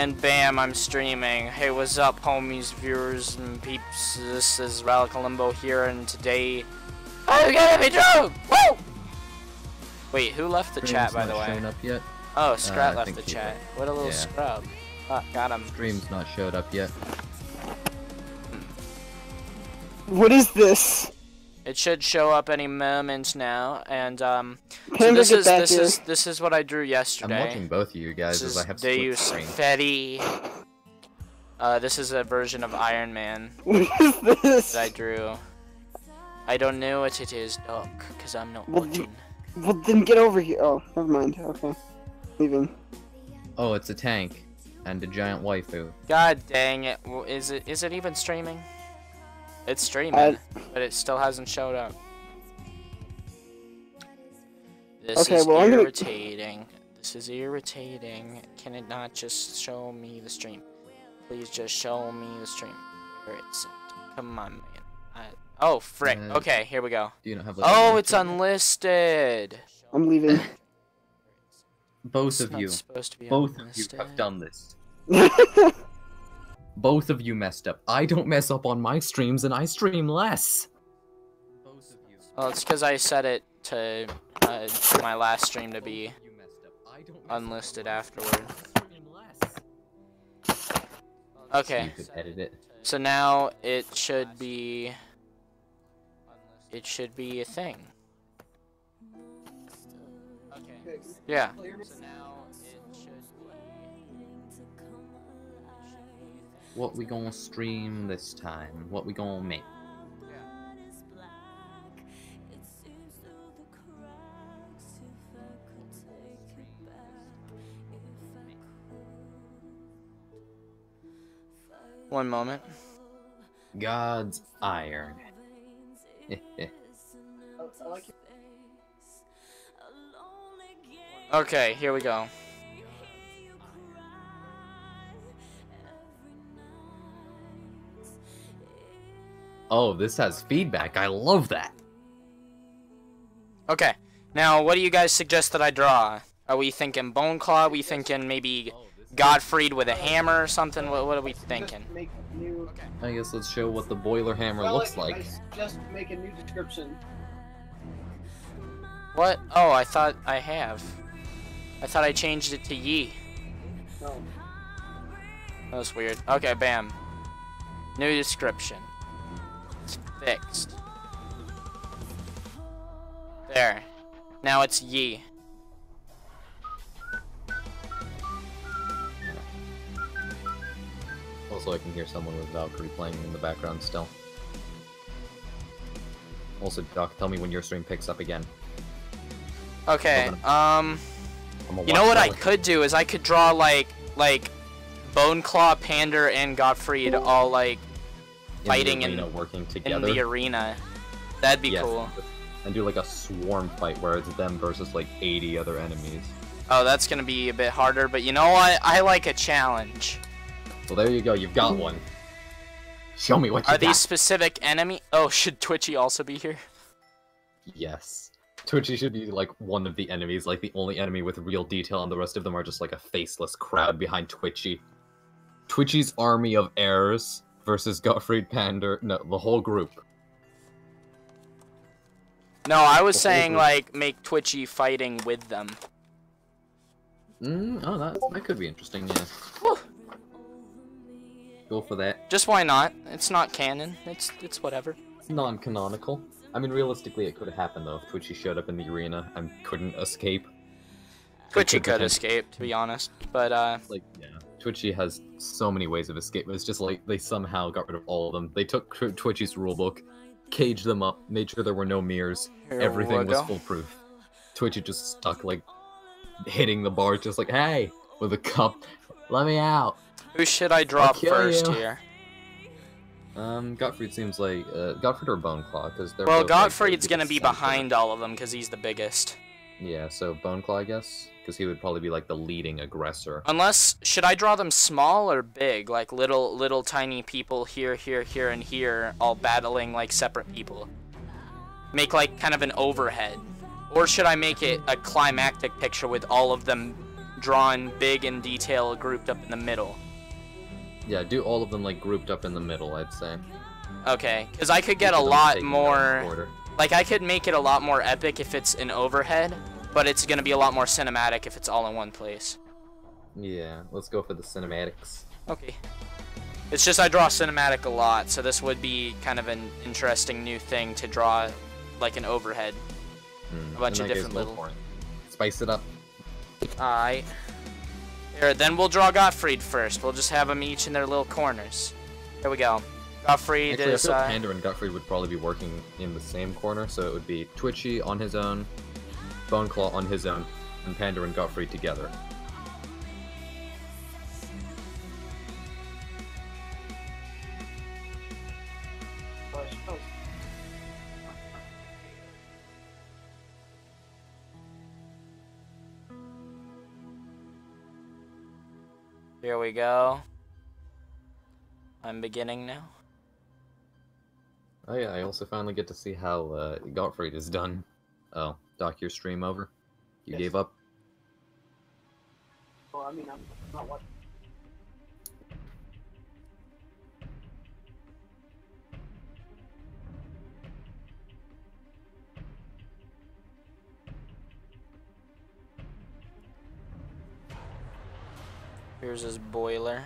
And bam, I'm streaming. Hey, what's up, homies, viewers, and peeps? This is Radical Limbo here, and today... Oh, you gotta be true! Woo! Wait, who left the chat, by the way? Showing up yet? Oh, Scrat left the chat. What a little scrub. Ah, got him. Stream's not showed up yet. What is this? It should show up any moment now, and so Panda, this is what I drew yesterday. I'm watching both of you guys as I have split Deus screen. Fetty. This is a version of Iron Man What is this? that I drew. I don't know what it is, Doc, because I'm not watching. Well, then get over here. Oh, never mind. Okay. Leaving. Oh, it's a tank. And a giant waifu. God dang it. Well, is it even streaming? It's streaming, but it still hasn't showed up. This is irritating. This is irritating. Can it not just show me the stream? Please just show me the stream. Where it's at. Come on, man. Oh, frick. Okay, here we go. Do you not have oh, it's unlisted. I'm leaving. Both of you have done this. Both of you messed up. I don't mess up on my streams, and I stream less. Both of you. Well, it's because I set it to my last stream to be unlisted afterward. Okay. You could edit it. So now it should be. It should be a thing. Okay. Yeah. So now it should be. What we gonna stream this time? What we gonna make? One moment. God's iron. Okay, here we go. Oh, this has feedback. I love that. Okay, now what do you guys suggest that I draw? Are we thinking Bone Claw? Are we thinking maybe Gottfried with a hammer or something? What are we thinking? I guess let's show what the boiler hammer looks like. Just make a new description. What? Oh, I thought I have. I thought I changed it to Yi. No. That was weird. Okay, bam. New description. It's fixed. There. Now it's Yi. Also, I can hear someone with Valkyrie playing in the background still. Also, Doc, tell me when your stream picks up again. Okay, you know what I could do is I could draw like Bone Claw, Pander, and Gottfried all like fighting working together in the arena. That'd be cool. And do like a swarm fight where it's them versus like 80 other enemies. Oh, that's gonna be a bit harder, but you know what? I like a challenge. Well, there you go. You've got one. Show me what you got. Are these specific enemy? Oh, should Twitchy also be here? Yes. Twitchy should be like one of the enemies, like the only enemy with real detail, and the rest of them are just like a faceless crowd behind Twitchy. Twitchy's army of heirs versus Gottfried Pander. No, the whole group. No, I was saying like make Twitchy fighting with them. Oh, that could be interesting. Yeah. Whew. Go for that. Just why not? It's not canon. It's whatever. It's non-canonical. I mean, realistically, it could have happened though if Twitchy showed up in the arena and couldn't escape. Twitchy could escape, to be honest, but like, yeah, Twitchy has so many ways of escape. It's just like they somehow got rid of all of them. They took Twitchy's rulebook, caged them up, made sure there were no mirrors. Everything was foolproof. Twitchy just stuck like hitting the bar, just like, hey, with a cup, let me out. Who should I draw first here? Gottfried seems like Gottfried or Bone Claw, because they're well, both, Gottfried's like, gonna be behind all of them because he's the biggest. Yeah, so Bone Claw, I guess, because he would probably be like the leading aggressor. Unless, should I draw them small or big, like little tiny people here, and here, all battling like separate people? Make like kind of an overhead, or should I make it a climactic picture with all of them drawn big in detail, grouped up in the middle. Yeah, do all of them like grouped up in the middle, I'd say. Okay, because I could get a lot more. Like I could make it a lot more epic if it's an overhead, but it's gonna be a lot more cinematic if it's all in one place. Yeah, let's go for the cinematics. Okay. It's just I draw cinematic a lot, so this would be kind of an interesting new thing to draw, like an overhead. A bunch of different little. Spice it up. Alright. Here, then we'll draw Gottfried first. We'll just have them each in their little corners. Here we go. Gottfried Actually, is. I feel Panda and Gottfried would probably be working in the same corner, so it would be Twitchy on his own, Boneclaw on his own, and Panda and Gottfried together. Here we go. I'm beginning now. Oh yeah, I also finally get to see how Gottfried is done. Oh, Doc, your stream over? You gave up? Well, I mean, I'm not watching. Here's his boiler.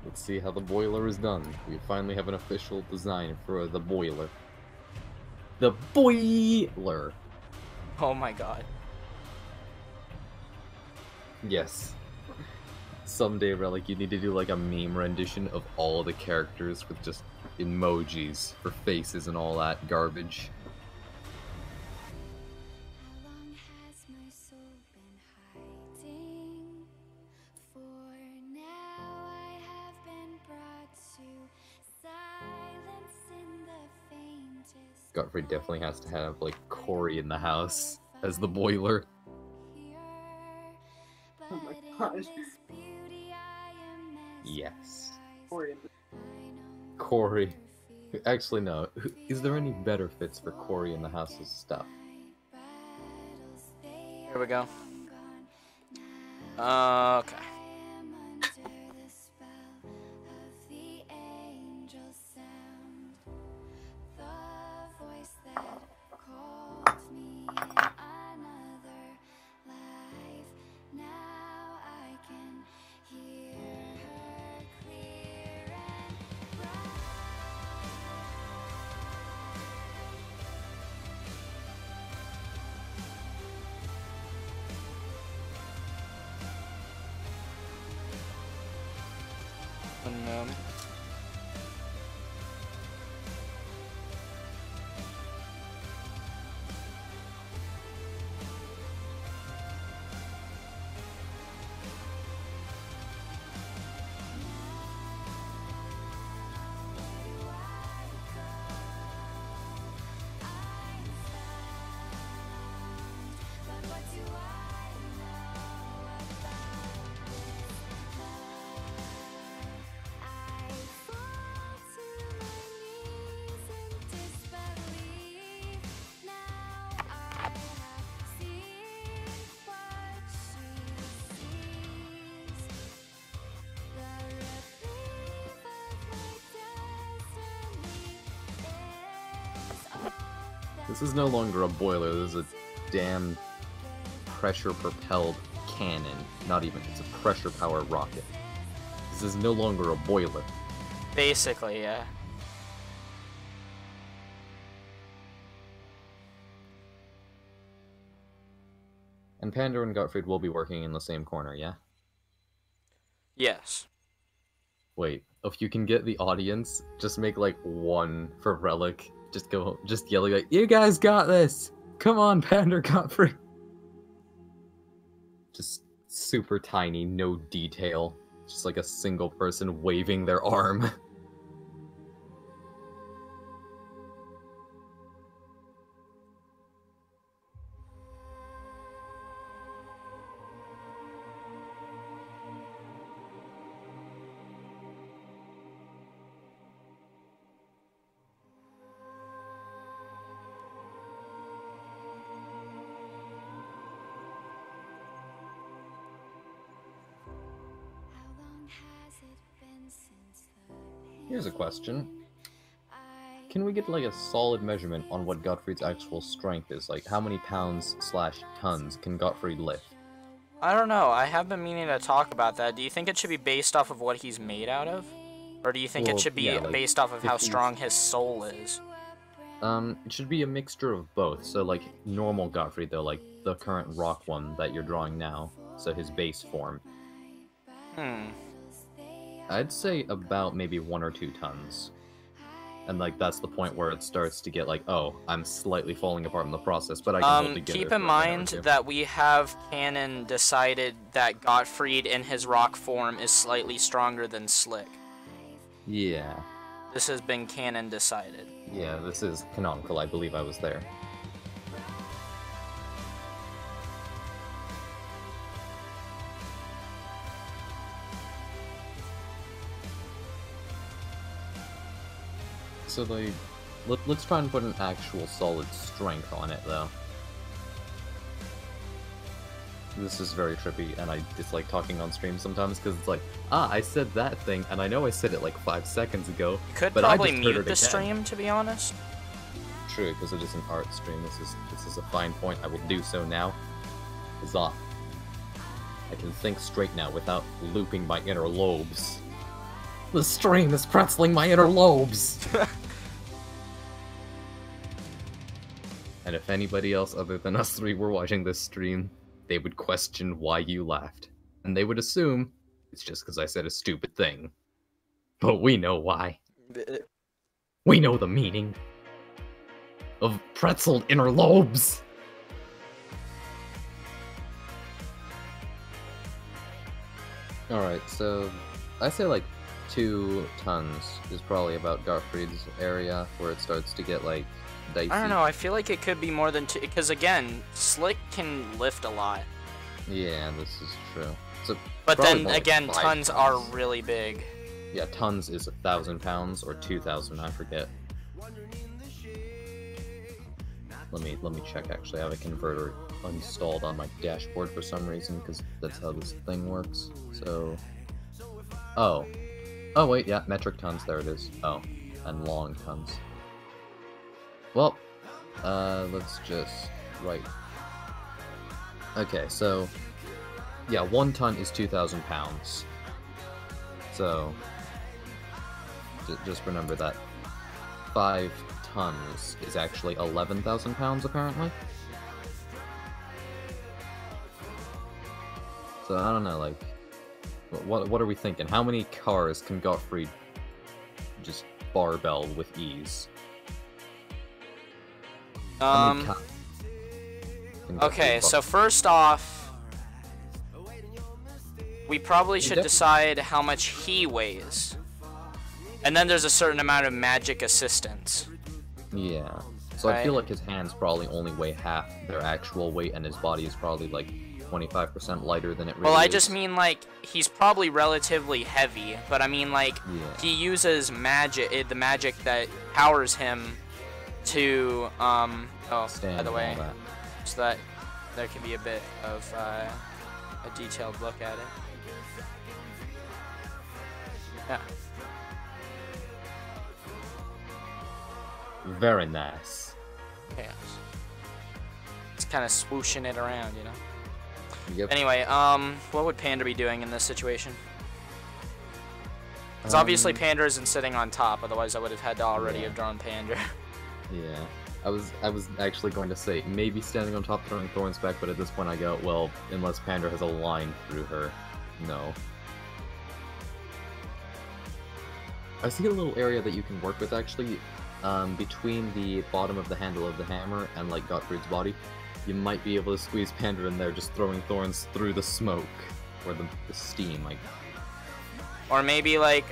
Let's see how the boiler is done. We finally have an official design for the boiler. The boiler! Oh my god. Yes. Someday, Relic, you need to do like a meme rendition of all the characters with just emojis for faces and all that garbage. Gottfried definitely has to have, like, Corey in the house as the boiler. Oh my gosh. Yes. Corey. Corey. Actually, no. Is there any better fits for Corey in the house's stuff? Here we go. Okay. This is no longer a boiler, this is a damn pressure-propelled cannon. Not even, it's a pressure-powered rocket. This is no longer a boiler. Basically, yeah. And Panda and Gottfried will be working in the same corner, yeah? Yes. Wait, if you can get the audience, just make like one for Relic. Just yelling like, "You guys got this! Come on, Panda Gottfried!" Just super tiny, no detail. Just like a single person waving their arm. Here's a question. Can we get like a solid measurement on what Gottfried's actual strength is? Like how many pounds/tons can Gottfried lift? I don't know. I have been meaning to talk about that. Do you think it should be based off of what he's made out of? Or do you think it should be based off of how strong his soul is? It should be a mixture of both. So like normal Gottfried though, like the current rock one that you're drawing now, so his base form. I'd say about maybe 1 or 2 tons. And like that's the point where it starts to get like, oh, I'm slightly falling apart in the process, but I can hold together. Keep in mind that we have canon decided that Gottfried in his rock form is slightly stronger than Slick. Yeah. This has been canon decided. Yeah, this is canonical. I believe I was there. So like, let's try and put an actual solid strength on it, though. This is very trippy, and I dislike talking on stream sometimes, because it's like, I said that thing, and I know I said it like 5 seconds ago, you could but probably I just mute the stream, to be honest. True, because it is an art stream. This is a fine point. I will do so now. Huzzah. I can think straight now without looping my inner lobes. The stream is pretzeling my inner lobes! And if anybody else other than us three were watching this stream, they would question why you laughed. And they would assume it's just because I said a stupid thing. But we know why. We know the meaning of pretzeled inner lobes! Alright, so I say like 2 tons is probably about Gottfried's area where it starts to get like dicey. I don't know, I feel like it could be more than 2, because again, Slick can lift a lot. Yeah, this is true. So but then again, tons are really big. Yeah, tons is 1,000 pounds or 2,000, I forget. Let me check actually. I have a converter installed on my dashboard for some reason, because that's how this thing works. So, oh wait, yeah, metric tons, there it is. Oh, and long tons. Well, let's just write. Okay, so yeah, 1 ton is 2,000 pounds. So just remember that 5 tons is actually 11,000 pounds, apparently. So I don't know, like, what are we thinking? How many cars can Gottfried just barbell with ease? Okay, so first off, we probably should decide how much he weighs. And then there's a certain amount of magic assistance. Yeah. So right? I feel like his hands probably only weigh half their actual weight, and his body is probably like 25% lighter than it really is. Well, I just mean, like, he's probably relatively heavy, but I mean, like, he uses magic, the magic that powers him to, oh, by the way, so that there can be a bit of a detailed look at it. Yeah. Very nice. Yes. It's kind of swooshing it around, you know? Yep. Anyway, what would Panda be doing in this situation? Because obviously Panda isn't sitting on top, otherwise I would have had to already have drawn Panda. Yeah. I was actually going to say, maybe standing on top throwing thorns back, but at this point I go, well, unless Panda has a line through her, no. I see a little area that you can work with, actually, between the bottom of the handle of the hammer and, like, Gottfried's body. You might be able to squeeze Panda in there, just throwing thorns through the smoke, or the steam, like. Or maybe, like,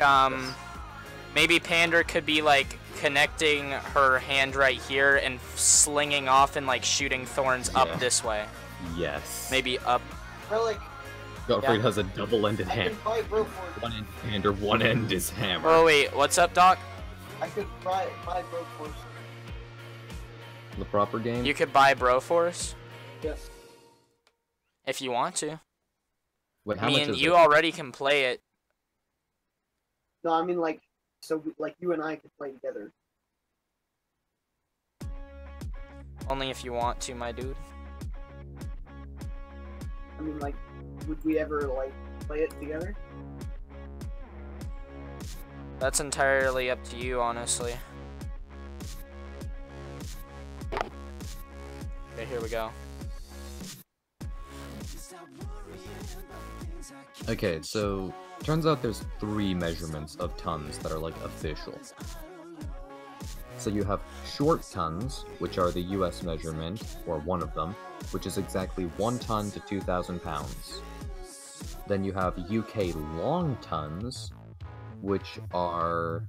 maybe Panda could be, like, connecting her hand right here and slinging off and, like, shooting thorns up this way. Yes. Maybe up. Or, like, Gottfried has a double-ended hammer. One end Panda, one end is hammer. Oh, wait, what's up, Doc? I could buy Broforce. The proper game? You could buy Broforce? Yes. If you want to. Wait, how much is you already can play it. No, I mean, like, so like you and I could play together. Only if you want to, my dude. I mean, like, would we ever like play it together? That's entirely up to you, honestly. Okay, here we go. Okay, so turns out there's 3 measurements of tons that are like official. So you have short tons, which are the US measurement, or one of them, which is exactly 1 ton to 2,000 pounds. Then you have UK long tons, which are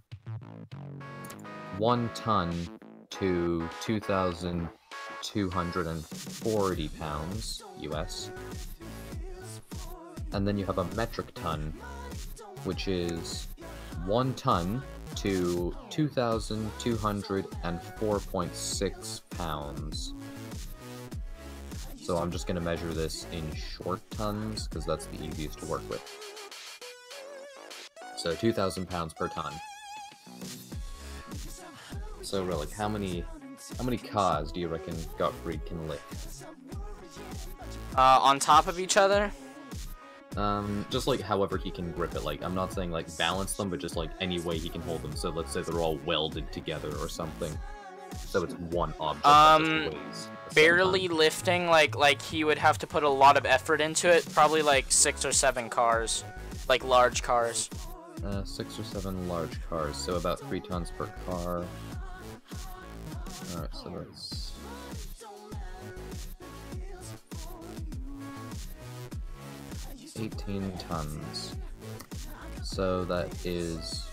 1 ton to 2,240 pounds US. And then you have a metric ton, which is 1 ton to 2,204.6 pounds. So I'm just going to measure this in short tons, because that's the easiest to work with. So 2,000 pounds per ton. So really, how many cars do you reckon Gottfried can lift? On top of each other? Just like however he can grip it. Like, I'm not saying like balance them, but just like any way he can hold them. So let's say they're all welded together or something. So it's one object that just weighs barely lifting, like he would have to put a lot of effort into it. Probably like 6 or 7 cars, like large cars. 6 or 7 large cars, so about 3 tons per car. Alright, so that's 18 tons. So that is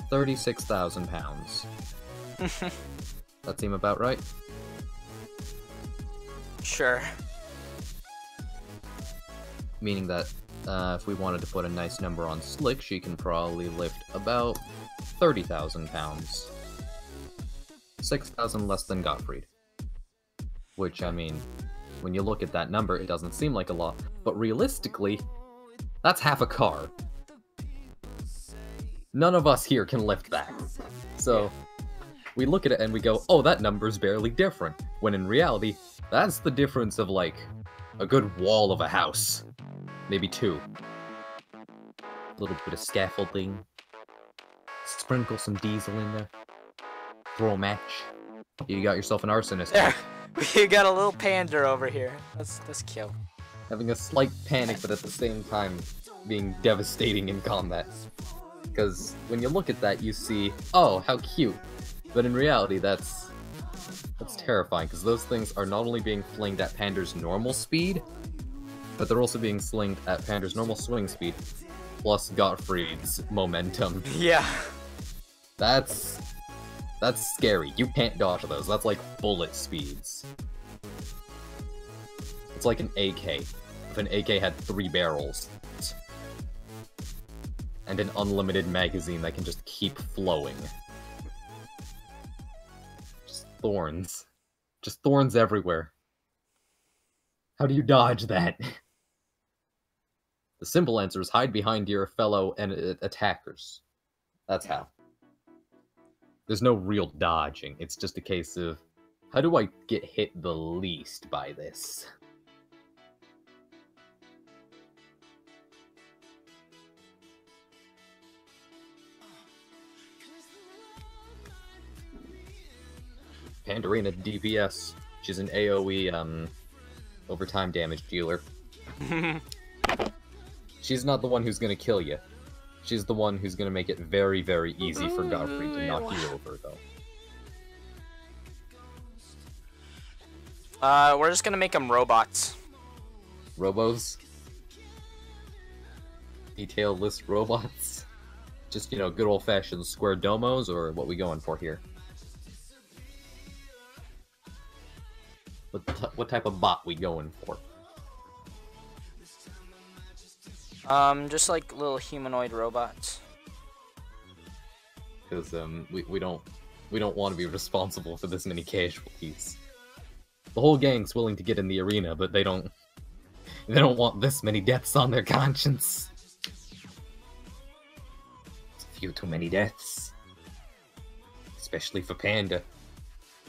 36,000 pounds. That seem about right? Sure. Meaning that if we wanted to put a nice number on Slick, she can probably lift about 30,000 pounds. 6,000 less than Gottfried. Which, I mean, when you look at that number, it doesn't seem like a lot, but realistically, that's half a car. None of us here can lift that. So, we look at it and we go, oh, that number's barely different. When in reality, that's the difference of, like, a good wall of a house. Maybe 2. A little bit of scaffolding. Sprinkle some diesel in there. Throw a match. You got yourself an arsonist. Yeah, we got a little pander over here. That's cute. Having a slight panic, but at the same time being devastating in combat. Because when you look at that, you see, oh, how cute. But in reality, that's terrifying, because those things are not only being flinged at Pander's normal speed, but they're also being slinged at Pander's normal swing speed, plus Gottfried's momentum. Yeah. That's scary. You can't dodge those. That's like bullet speeds. It's like an AK. If an AK had 3 barrels. And an unlimited magazine that can just keep flowing. Just thorns. Just thorns everywhere. How do you dodge that? The simple answer is hide behind your fellow attackers. That's how. There's no real dodging. It's just a case of, how do I get hit the least by this? Pandarina DPS. She's an AoE, overtime damage dealer. She's not the one who's gonna kill you. She's the one who's gonna make it very, very easy for Gottfried to knock you over, though. We're just gonna make them robots. Robos? Detail-less robots? Just, you know, good old-fashioned square domos, or what we going for here? What type of bot we going for? Just like little humanoid robots. Because we don't want to be responsible for this many casualties. The whole gang's willing to get in the arena, but they don't want this many deaths on their conscience. few too many deaths. Especially for Panda.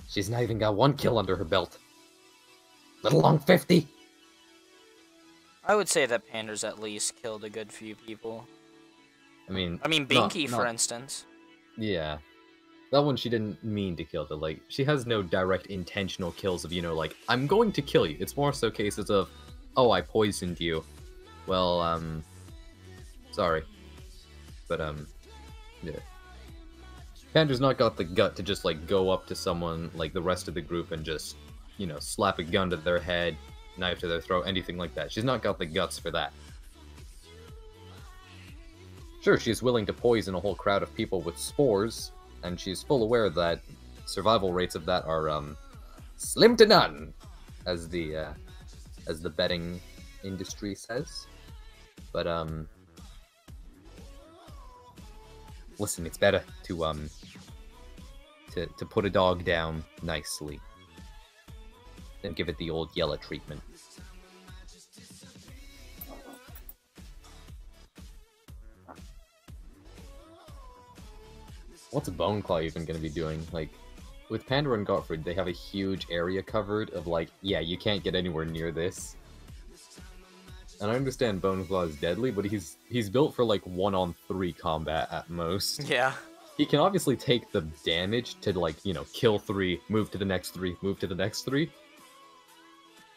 She's not even got 1 kill under her belt. Let alone 50. I would say that Panda's at least killed a good few people. I mean, Binky, for instance. Yeah. That one she didn't mean to kill, like, she has no direct intentional kills of, you know, like, I'm going to kill you. It's more so cases of, oh, I poisoned you. Well, sorry. But, yeah. Panda's not got the gut to just, like, go up to someone, like the rest of the group, and just, you know, slap a gun to their head, knife to their throat, anything like that. She's not got the guts for that. Sure, she's willing to poison a whole crowd of people with spores, and she's full aware that survival rates of that are, slim to none, as the betting industry says. But, listen, it's better to put a dog down nicely than give it the old yellow treatment. What's Boneclaw even gonna be doing? Like, with Panda and Gottfried, they have a huge area covered of, like, yeah, you can't get anywhere near this. And I understand Boneclaw is deadly, but he's built for, like, 1-on-3 combat at most. Yeah. He can obviously take the damage to, like, you know, kill 3, move to the next 3, move to the next 3.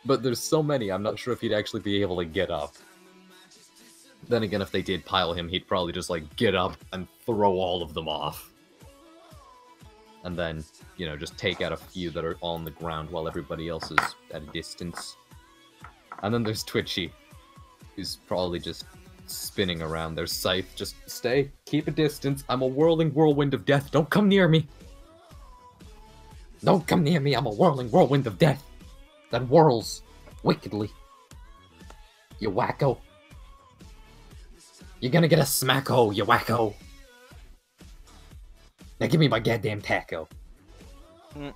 But there's so many, I'm not sure if he'd actually be able to get up. Then again, if they did pile him, he'd probably just, like, get up and throw all of them off. And then, you know, just take out a few that are on the ground while everybody else is at a distance. And then there's Twitchy, who's probably just spinning around. There's Scythe, just stay, keep a distance. I'm a whirling whirlwind of death. Don't come near me. Don't come near me. I'm a whirling whirlwind of death that whirls wickedly. You wacko. You're gonna get a smacko, you wacko. Now give me my goddamn taco. And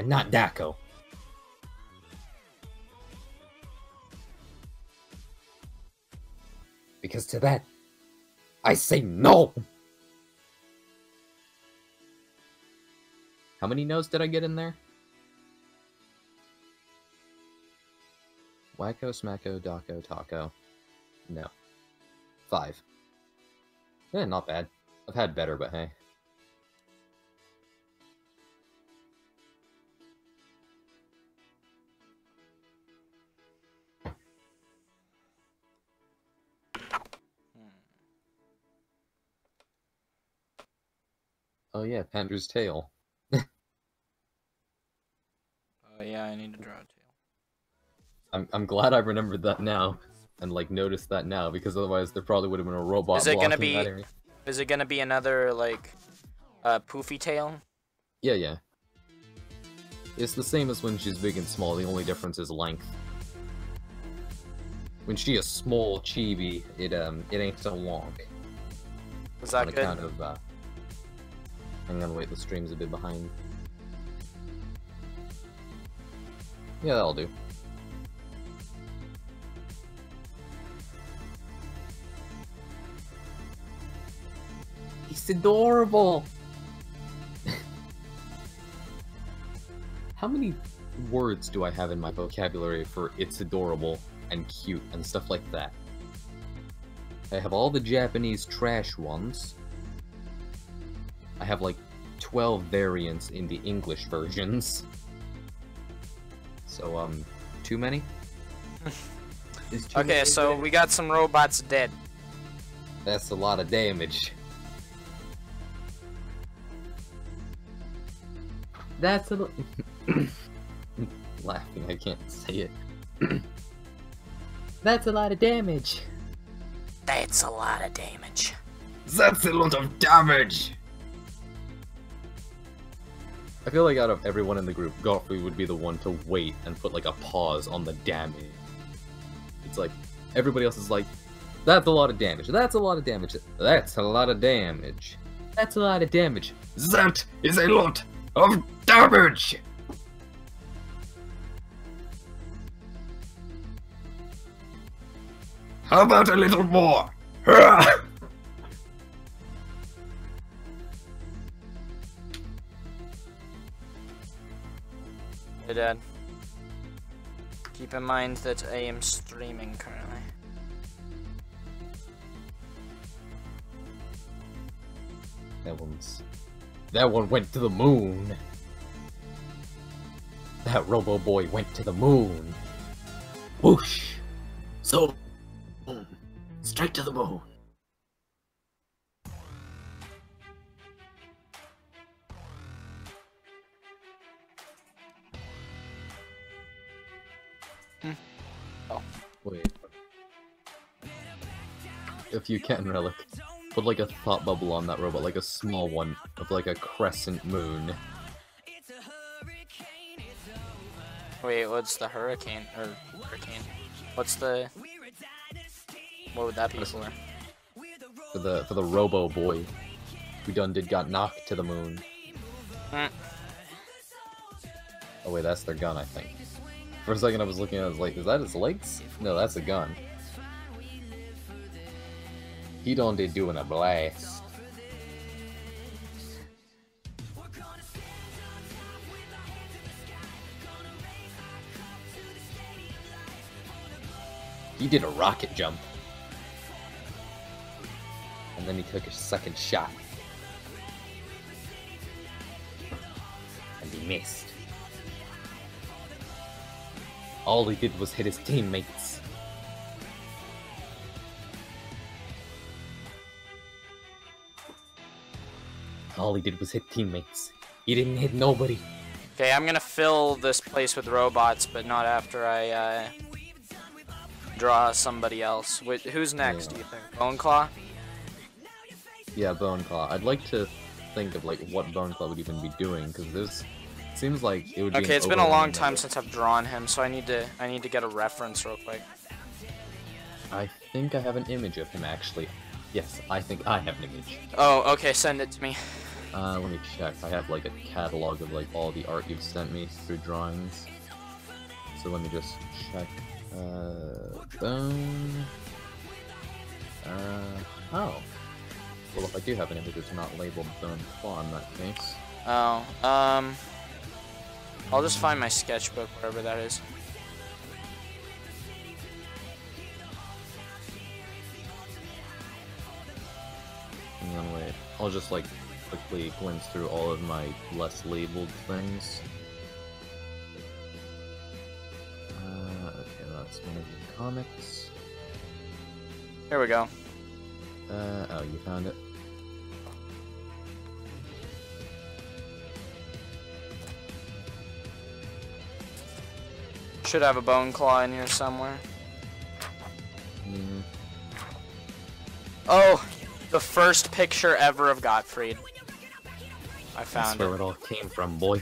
not Daco. Because to that, I say no! How many no's did I get in there? Wacko, smacko, daco, taco. No. 5. Yeah, not bad. I've had better, but hey. Oh yeah, Panda's tail. Oh yeah, I need to draw a tail. I'm glad I remembered that now, and like noticed that now, because otherwise there probably would have been a robot. Is it gonna be another like poofy tail? Yeah. It's the same as when she's big and small. The only difference is length. When she is small chibi, it ain't so long. Was that good? Kind of, hang on, wait, the stream's a bit behind. Yeah, that'll do. It's adorable! How many words do I have in my vocabulary for it's adorable and cute and stuff like that? I have all the Japanese trash ones. I have like 12 variants in the English versions. So, too many? Okay, so we got some robots dead. That's a lot of damage. That's a laughing, I can't say it. That's a lot of damage. That's a lot of damage. That's a lot of damage! I feel like out of everyone in the group, Godfrey would be the one to wait and put like a pause on the damage. It's like, everybody else is like, that's a lot of damage, that's a lot of damage, that's a lot of damage, that's a lot of damage, that is a lot of damage! How about a little more? Hey, Dad. Keep in mind that I am streaming currently. That one went to the moon. That Robo Boy went to the moon. Whoosh! So, straight to the moon. Oh. Wait. If you can, Relic, put like a thought bubble on that robot, like a small one, of like a crescent moon. Wait, what's the hurricane? What's the... What would that be for? For the Robo Boy, who got knocked to the moon. Oh wait, that's their gun, I think. For a second I was looking at it, I was like, is that his legs? No, that's a gun. He done did doing a blast. He did a rocket jump. And then he took a second shot. And he missed. All he did was hit his teammates. All he did was hit teammates. He didn't hit nobody. Okay, I'm gonna fill this place with robots, but not after I draw somebody else. Wait, who's next, do you think? Boneclaw? Yeah, Boneclaw. I'd like to think of like what Boneclaw would even be doing, because there's seems like it would be. Okay, it's been a long time since I've drawn him, so I need to get a reference real quick. I think I have an image of him actually. Yes, I think I have an image. Oh, okay, send it to me. Let me check. I have like a catalog of like all the art you've sent me through drawings. So let me just check. Bone. Oh. Well, if I do have an image, it's not labeled Boneclaw in that case. Oh, I'll just find my sketchbook, wherever that is. And then wait, I'll just like quickly glance through all of my less labeled things. Okay, that's one of the comics. Here we go. Oh, you found it? Should have a Boneclaw in here somewhere. Mm. Oh, the first picture ever of Gottfried. I found That's where it all came from, boy.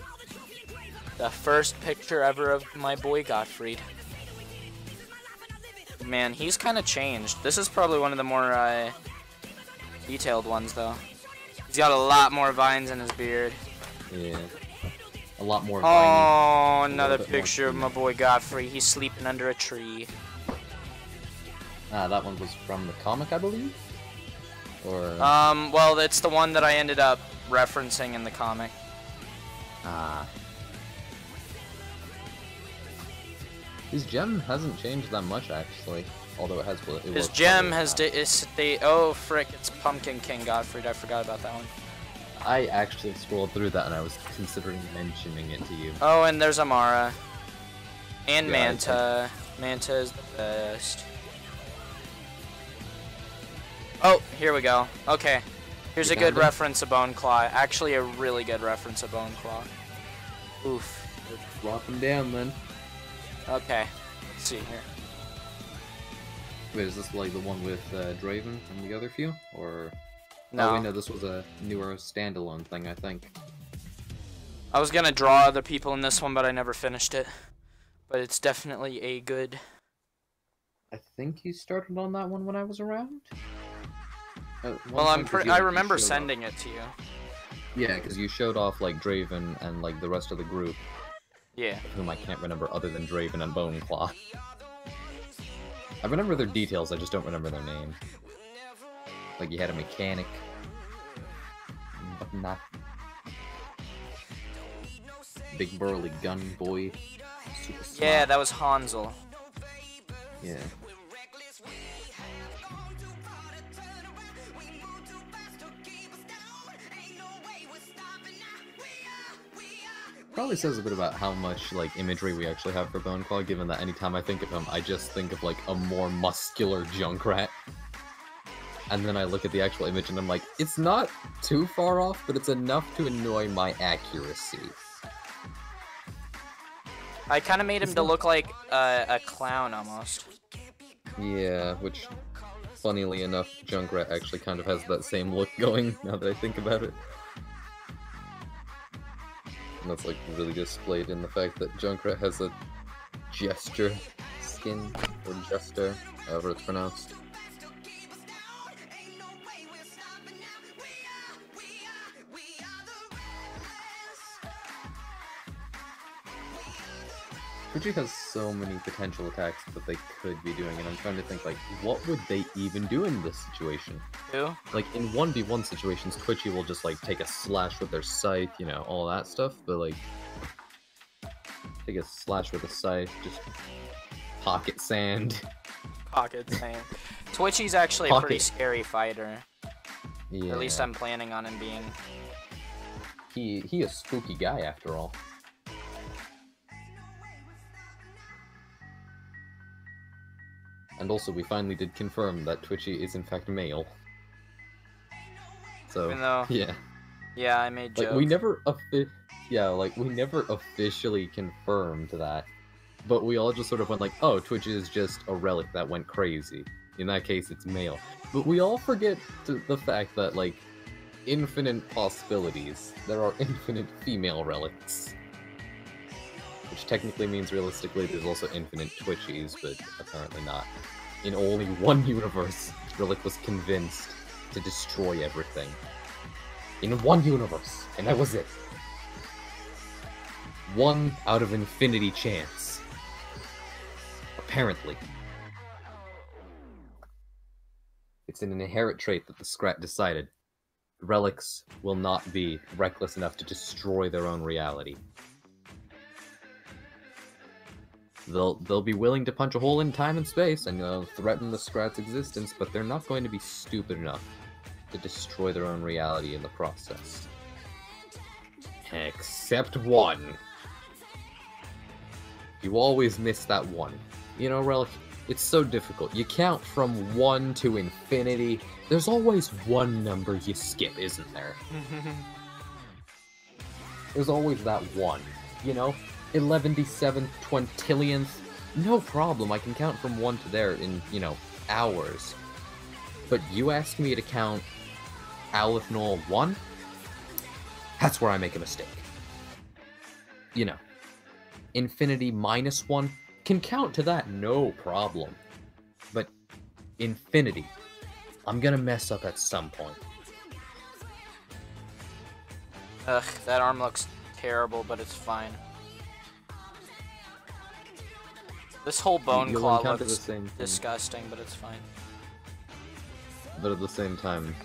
The first picture ever of my boy Gottfried. Man, he's kind of changed. This is probably one of the more detailed ones, though. He's got a lot more vines in his beard. Yeah. A lot more Oh, another picture of my boy Godfrey. He's sleeping under a tree. That one was from the comic, I believe? Or... well, it's the one that I ended up referencing in the comic. Ah. His gem hasn't changed that much, actually. Although it has... His gem has... Oh, frick, it's Pumpkin King Gottfried. I forgot about that one. I actually scrolled through that and I was considering mentioning it to you. Oh, and there's Amara. And Yeah, Manta. Manta is the best. Oh, here we go. Okay. Here's You a good found it? reference of Boneclaw. Actually, a really good reference of Boneclaw. Oof. Drop him down, then. Okay. Let's see here. Wait, is this like the one with Draven and the other few? Or... No. Oh, wait, no, this was a newer standalone thing, I think. I was gonna draw other people in this one, but I never finished it. But it's definitely a good... I think you started on that one when I was around? Well, I remember sending it to you. Yeah, because you showed off, like, Draven and, like, the rest of the group. Yeah. Whom I can't remember other than Draven and Boneclaw. I remember their details, I just don't remember their name. Like, you had a mechanic. But not. Big burly gun boy. Super smart. Yeah, that was Hansel. Yeah. Probably says a bit about how much, like, imagery we actually have for Boneclaw, given that anytime I think of him, I just think of, like, a more muscular Junkrat. And then I look at the actual image and I'm like, it's not too far off, but it's enough to annoy my accuracy. I kind of made him to look like a clown, almost. Yeah, which, funnily enough, Junkrat actually kind of has that same look going, now that I think about it. And that's, like, really displayed in the fact that Junkrat has a gesture skin, or jester, however it's pronounced. Twitchy has so many potential attacks that they could be doing, and I'm trying to think, like, what would they even do in this situation? Who? Like, in 1v1 situations, Twitchy will just, like, take a slash with their scythe, you know, all that stuff, but, like, take a slash with a scythe, just pocket sand. Pocket sand. Twitchy's actually a pretty scary fighter. Yeah. Or at least I'm planning on him being. He a spooky guy, after all. And also, we finally did confirm that Twitchy is in fact male. So, Even though, yeah, I made jokes. Like, we never officially confirmed that, but we all just sort of went like, oh, Twitchy is just a relic that went crazy. In that case, it's male. But we all forget the fact that, like, infinite possibilities. There are infinite female relics. Which technically means, realistically, there's also infinite Twitchies, but apparently not. In only one universe, Relic was convinced to destroy everything. In one universe, and that was it. 1 out of infinity chance. Apparently. It's an inherent trait that the Scrat decided. Relics will not be reckless enough to destroy their own reality. They'll be willing to punch a hole in time and space and threaten the Scrat's existence, but they're not going to be stupid enough to destroy their own reality in the process. Except one. You always miss that one. You know, Relic, it's so difficult. You count from 1 to infinity. There's always one number you skip, isn't there? There's always that one, you know? 11/7 20th. No problem, I can count from 1 to there in, you know, hours. But you ask me to count Aleph Null 1? That's where I make a mistake. You know, infinity -1 can count to that, no problem. But infinity, I'm gonna mess up at some point. Ugh, that arm looks terrible, but it's fine. This whole Boneclaw looks disgusting, but it's fine. But at the same time,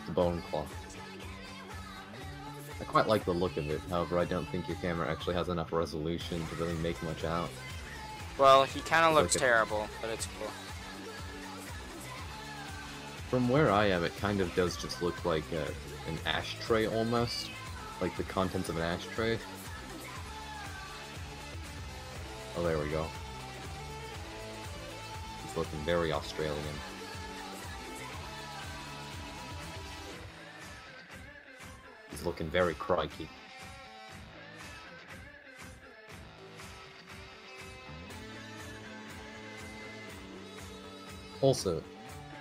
it's a Boneclaw. I quite like the look of it, however I don't think your camera actually has enough resolution to really make much out. Well, he kind of looks terrible, but it's cool. From where I am, it kind of does just look like an ashtray almost. Like the contents of an ashtray. Oh, there we go. It's looking very Australian. He's looking very crikey. Also,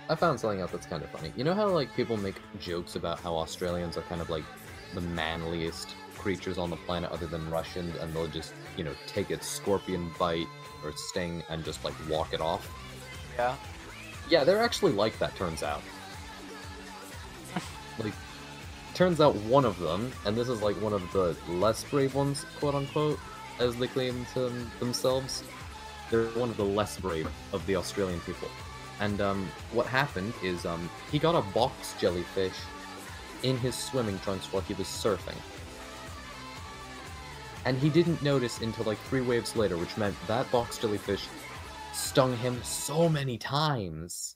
I found something out that's kind of funny. You know how, like, people make jokes about how Australians are kind of, like, the manliest creatures on the planet other than Russians, and they'll just, you know, take a scorpion bite or sting and just, like, walk it off? Yeah. Yeah, they're actually like that, turns out. Like, turns out one of them, and this is, like, one of the less brave ones, quote-unquote, as they claim to themselves, they're one of the less brave of the Australian people. And what happened is he got a box jellyfish in his swimming trunks while he was surfing. And he didn't notice until like 3 waves later, which meant that box jellyfish stung him so many times.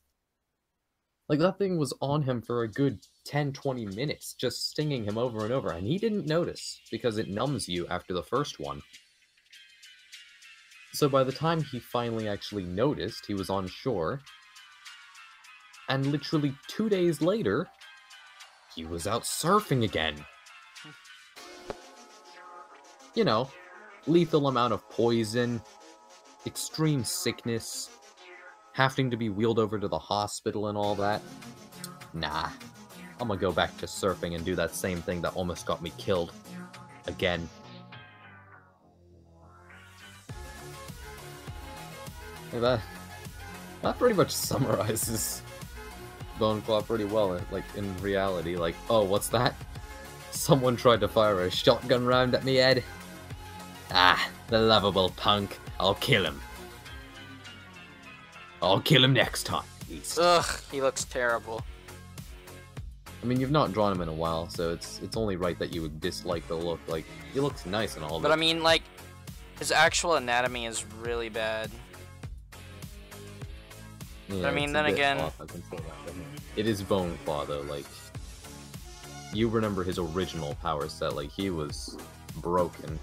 Like, that thing was on him for a good 10-20 minutes, just stinging him over and over, and he didn't notice, because it numbs you after the first one. So by the time he finally actually noticed, he was on shore, and literally 2 days later, he was out surfing again. You know, lethal amount of poison, extreme sickness, having to be wheeled over to the hospital and all that. Nah, I'm gonna go back to surfing and do that same thing that almost got me killed. Again. Yeah, that pretty much summarizes Boneclaw pretty well, like, in reality. Like, oh, what's that? Someone tried to fire a shotgun round at me head. Ah, the lovable punk. I'll kill him. I'll kill him next time, at least. Ugh, he looks terrible. I mean, you've not drawn him in a while, so it's only right that you would dislike the look. Like, he looks nice and all, but I mean, like, his actual anatomy is really bad. Yeah, but I mean, then again, off, it is Boneclaw though. Like, you remember his original power set? Like, he was broken.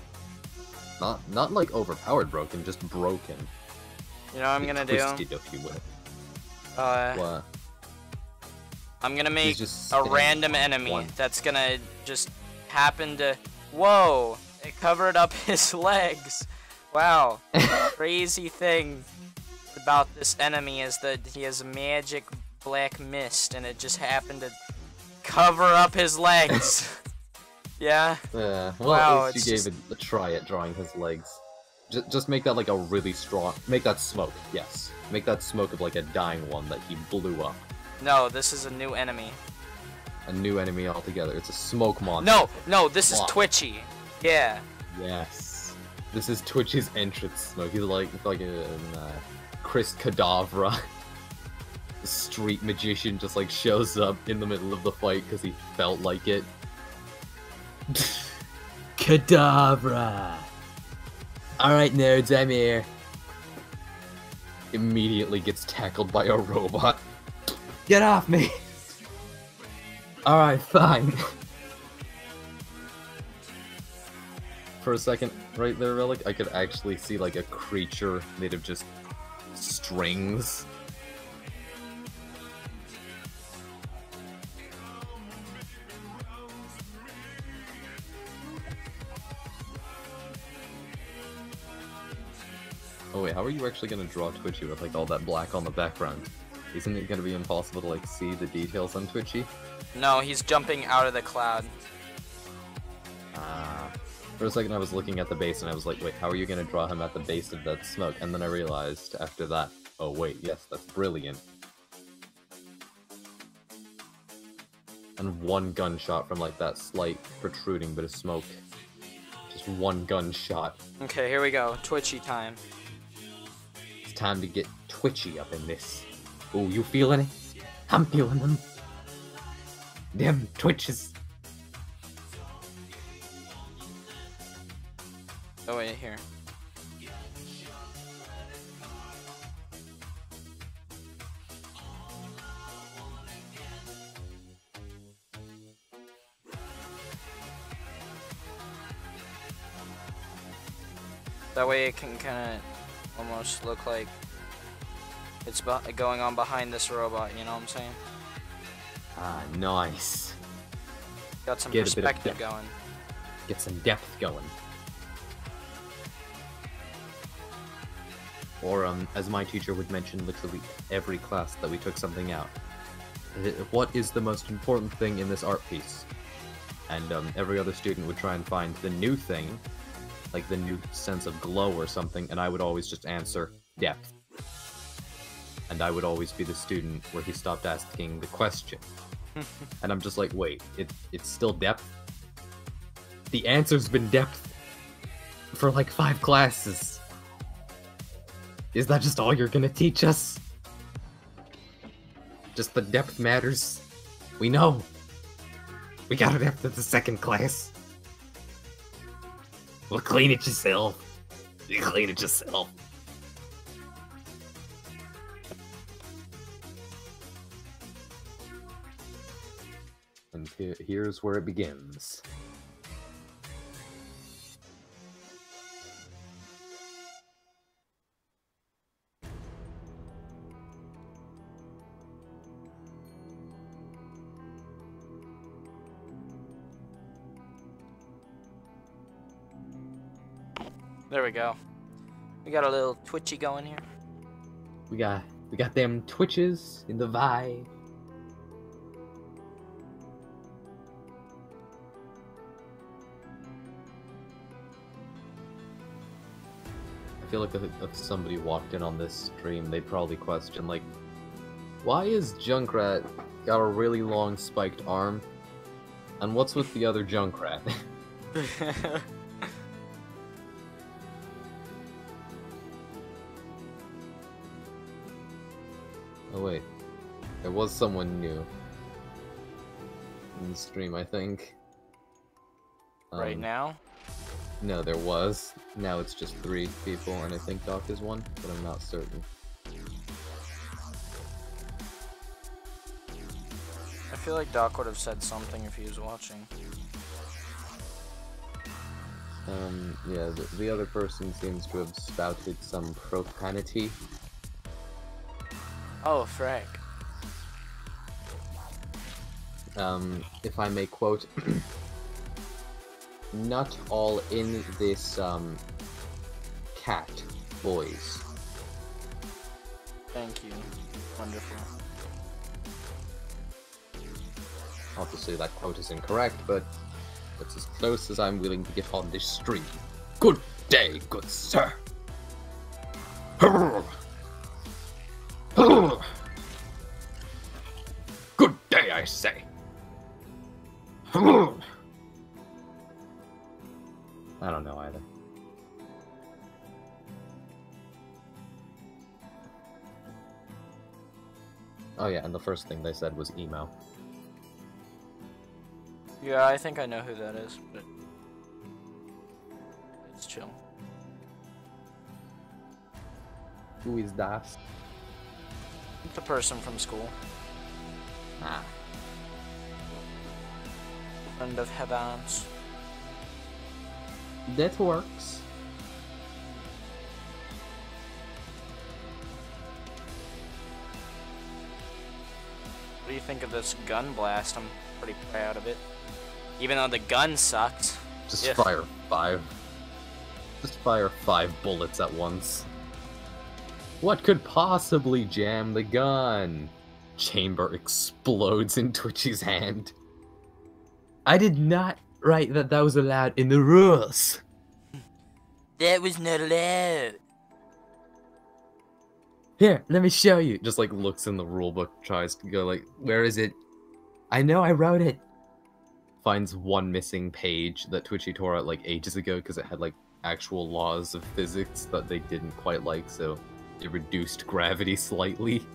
Not like overpowered broken, just broken. You know what I'm gonna do? Twisted, if you will. What? I'm gonna make a random enemy that's gonna just happen to... Whoa! It covered up his legs! Wow. Crazy thing about this enemy is that he has a magic black mist, and it just happened to cover up his legs. Yeah? Yeah. Well, wow, at least you gave it a try at drawing his legs. Just make that like a really strong... Make that smoke, yes. Make that smoke of like a dying one that he blew up. No, this is a new enemy. A new enemy altogether. It's a smoke monster. No, this is Twitchy. Yeah. Yes. This is Twitchy's entrance smoke. He's like a Chris Cadavra. The street magician just like shows up in the middle of the fight because he felt like it. Cadabra! Alright, nerds, I'm here. Immediately gets tackled by a robot. Get off me! Alright, fine. For a second, right there, Relic, I could actually see like a creature made of just strings. Oh wait, how are you actually gonna draw Twitchy with like all that black on the background? Isn't it gonna be impossible to like see the details on Twitchy? No, he's jumping out of the cloud. For a second I was looking at the base and I was like, wait, how are you gonna draw him at the base of that smoke? And then I realized after that, oh wait, yes, that's brilliant. And one gunshot from like that slight protruding bit of smoke. Just one gunshot. Okay, here we go. Twitchy time. It's time to get Twitchy up in this. Ooh, you feeling it? I'm feeling them. Them twitches. Oh wait, here. That way it can kind of almost look like it's going on behind this robot, you know what I'm saying? Ah, nice. Got some perspective going. Get some depth going. Or, as my teacher would mention literally every class that we took something out. What is the most important thing in this art piece? And every other student would try and find the new thing, like the new sense of glow or something, and I would always just answer, depth. And I would always be the student where he stopped asking the question. And I'm just like, wait, it's still depth? The answer's been depth for like 5 classes. Is that just all you're gonna teach us? Just the depth matters? We know. We got it after the second class. Well, clean it yourself. You clean it yourself. And here's where it begins. There we go. We got a little twitchy going here. We got them twitches in the vibe. I feel like if somebody walked in on this stream, they'd probably question, like, why is Junkrat got a really long spiked arm? And what's with the other Junkrat? Oh wait, there was someone new in the stream, I think. Right now? No, there was. Now it's just 3 people, and I think Doc is one, but I'm not certain. I feel like Doc would have said something if he was watching. Yeah, the other person seems to have spouted some profanity. Oh, frack. If I may quote, not all in this, cat, boys. Thank you. Wonderful. Obviously that quote is incorrect, but that's as close as I'm willing to get on this stream. Good day, good sir! Good day, I say! I don't know either. Oh yeah, and the first thing they said was emo. Yeah, I think I know who that is, but it's chill. Who is that? The person from school. Ah. Friend of Heavens. That works. What do you think of this gun blast? I'm pretty proud of it. Even though the gun sucks. Just fire 5. Just fire 5 bullets at once. What could possibly jam the gun? Chamber explodes in Twitchy's hand. I did not write that was allowed in the rules. That was not allowed. Here, let me show you. Just like looks in the rulebook, tries to go like, where is it? I know I wrote it. Finds one missing page that Twitchy tore out like ages ago because it had like actual laws of physics that they didn't quite like, so it reduced gravity slightly.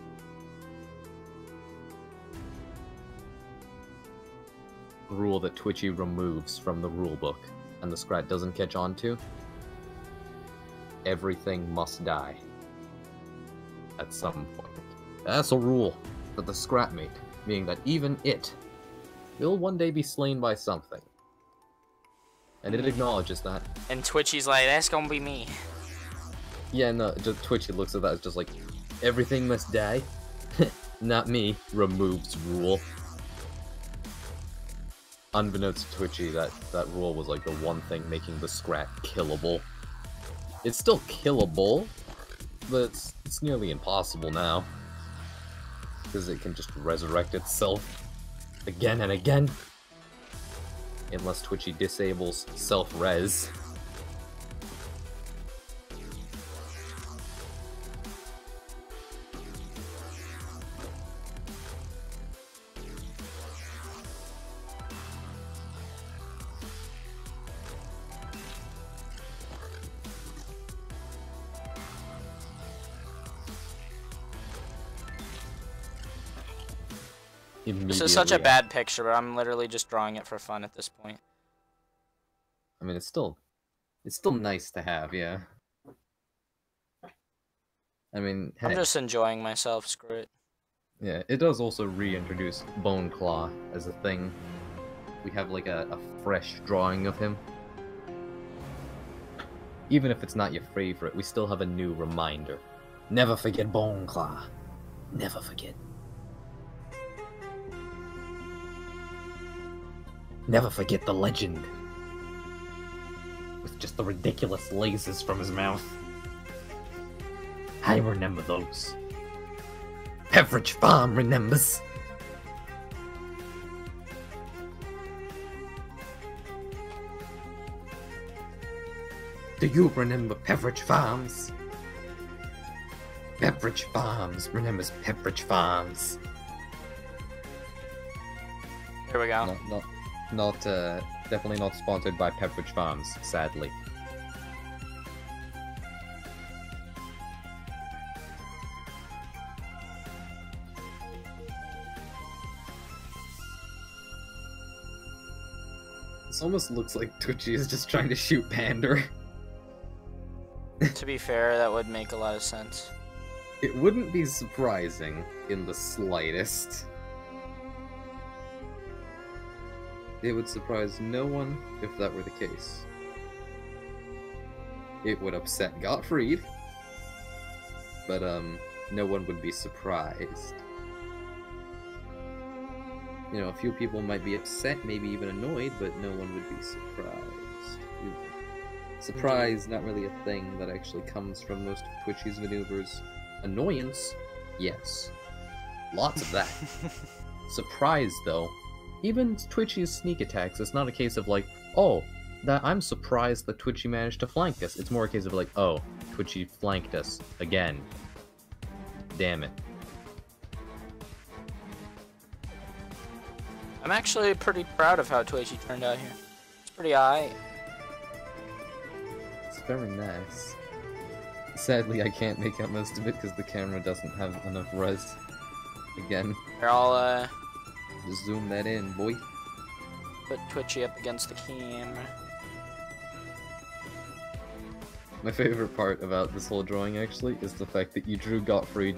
Rule that Twitchy removes from the rulebook and the Scrat doesn't catch on to. Everything must die. At some point. That's a rule that the Scrat made, meaning that even it will one day be slain by something. And it acknowledges that. And Twitchy's like, that's gonna be me. Yeah, no, just Twitchy looks at that as just like, everything must die? Not me. Removes rule. Unbeknownst to Twitchy, that rule was like the one thing making the Scrat killable. It's still killable, but it's nearly impossible now. Because it can just resurrect itself again and again. Unless Twitchy disables self-res. This is such a bad picture, but I'm literally just drawing it for fun at this point. I mean, it's still nice to have, yeah. I mean, hey. I'm just enjoying myself, screw it. Yeah, it does also reintroduce Bone Claw as a thing. We have like a fresh drawing of him. Even if it's not your favorite, we still have a new reminder. Never forget Bone Claw. Never forget. Never forget the legend. With just the ridiculous lasers from his mouth. I remember those. Pepperidge Farm remembers. Do you remember Pepperidge Farms? Pepperidge Farms remembers Pepperidge Farms. Here we go. Definitely not sponsored by Pepperidge Farms, sadly. This almost looks like Twitchy is just trying to shoot Pander. To be fair, that would make a lot of sense. It wouldn't be surprising in the slightest. It would surprise no one if that were the case. It would upset Gottfried, but no one would be surprised. You know, a few people might be upset, maybe even annoyed, but no one would be surprised. Surprise, not really a thing that actually comes from most of Twitchy's maneuvers. Annoyance, yes. Lots of that. Surprise, though. Even Twitchy's sneak attacks, it's not a case of like, oh, I'm surprised that Twitchy managed to flank us. It's more a case of like, oh, Twitchy flanked us again. Damn it. I'm actually pretty proud of how Twitchy turned out here. It's pretty high. It's very nice. Sadly, I can't make out most of it because the camera doesn't have enough res. Again. Here, I'll just zoom that in, boy. Put Twitchy up against the camera. My favorite part about this whole drawing, actually, is the fact that you drew Gottfried.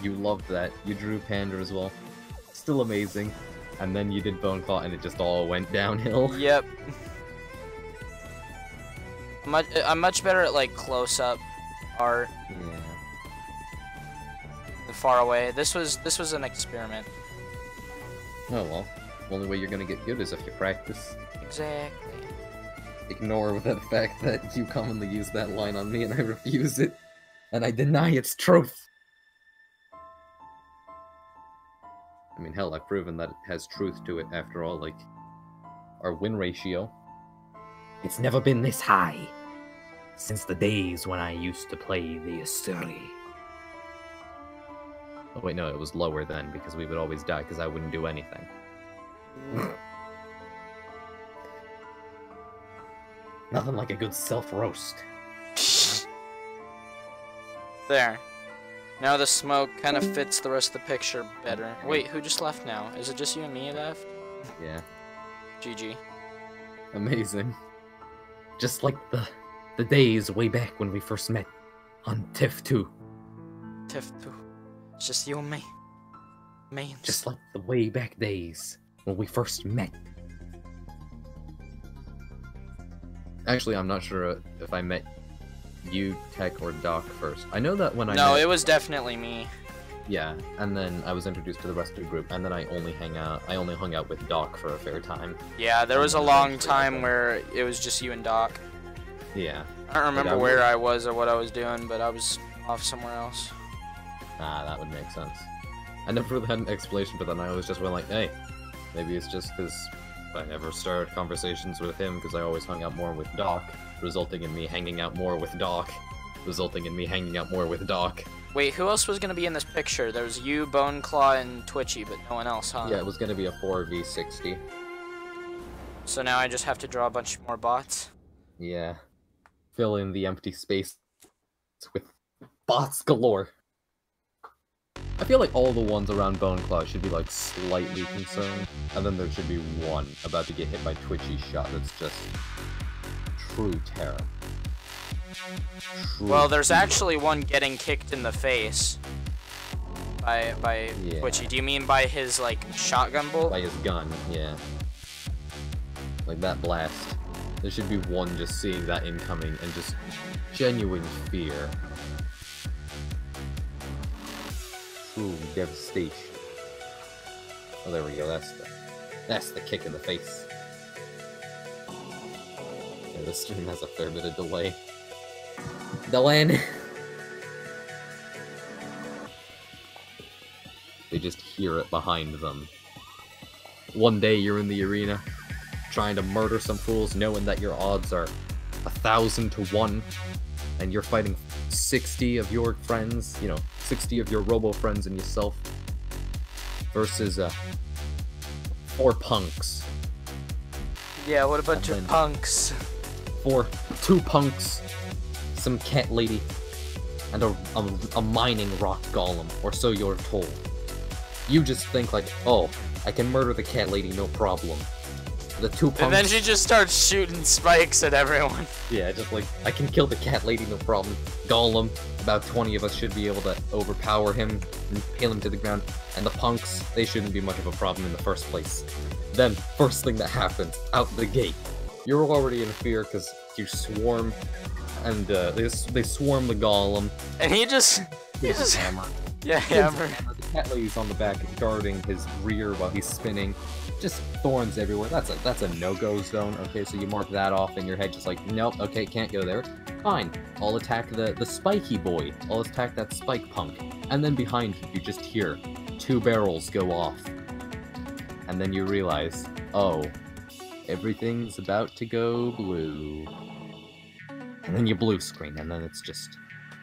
You loved that. You drew Pander as well. Still amazing. And then you did Bone Claw, and it just all went downhill. Yep. I'm much better at, like, close-up art. Yeah. The far away. This was an experiment. Oh well. The only way you're gonna get good is if you practice. Exactly. Ignore the fact that you commonly use that line on me and I refuse it. And I deny its truth. I mean, hell, I've proven that it has truth to it after all, like, our win ratio. It's never been this high since the days when I used to play the Asturi. Oh wait, no, it was lower then, because we would always die because I wouldn't do anything. Nothing like a good self-roast. There. Now the smoke kind of fits the rest of the picture better. Wait, who just left now? Is it just you and me left? Yeah. GG. Amazing. Just like the days way back when we first met on TIFF 2. TIFF 2. It's just you and me. Mains. Just like the way back days when we first met. Actually, I'm not sure if I met you, Tech, or Doc first. I know that when I No, it was definitely me. Yeah, and then I was introduced to the rest of the group, and then I only hung out with Doc for a fair time. Yeah, there was a long time where it was just you and Doc. Yeah. I don't remember where I was or what I was doing, but I was off somewhere else. Ah, that would make sense. I never really had an explanation for that, and I always just went like, hey, maybe it's just because I never started conversations with him because I always hung out more with Doc, resulting in me hanging out more with Doc, resulting in me hanging out more with Doc. Wait, who else was gonna be in this picture? There was you, Bone Claw, and Twitchy, but no one else, huh? Yeah, it was gonna be a 4v60. So now I just have to draw a bunch more bots? Yeah. Fill in the empty space with bots galore. I feel like all the ones around Boneclaw should be like slightly concerned, and then there should be one about to get hit by Twitchy's shot that's just true terror. Well, there's actually one getting kicked in the face by yeah. Twitchy. Do you mean by his like shotgun bolt? By his gun, yeah. Like that blast. There should be one just seeing that incoming and just genuine fear. True devastation. Oh, there we go. That's the kick in the face. Yeah, this stream has a fair bit of delay. Dylan! They just hear it behind them. One day you're in the arena, trying to murder some fools, knowing that your odds are 1,000 to 1, and you're fighting 60 of your friends, 60 of your robo friends and yourself, versus 4 punks. Yeah, what a bunch of punks. 2 punks, some cat lady, and a mining rock golem, or so you're told. You just think like, oh, I can murder the cat lady, no problem. The 2 punks... And then she just starts shooting spikes at everyone. Yeah, just like, I can kill the cat lady, no problem. Golem, about 20 of us should be able to overpower him and pin him to the ground. And the punks, they shouldn't be much of a problem in the first place. Then, first thing that happens, out the gate. You're already in fear because you swarm, and they swarm the golem. And he just hammer. Yeah, hammer. The cat lady's on the back guarding his rear while he's spinning. Just thorns everywhere. That's a no-go zone. Okay, so you mark that off in your head, just like, nope, okay, can't go there. Fine. I'll attack the spiky boy. I'll attack that spike punk. And then behind you just hear 2 barrels go off. And then you realize, oh, everything's about to go blue. And then you blue screen, and then it's just,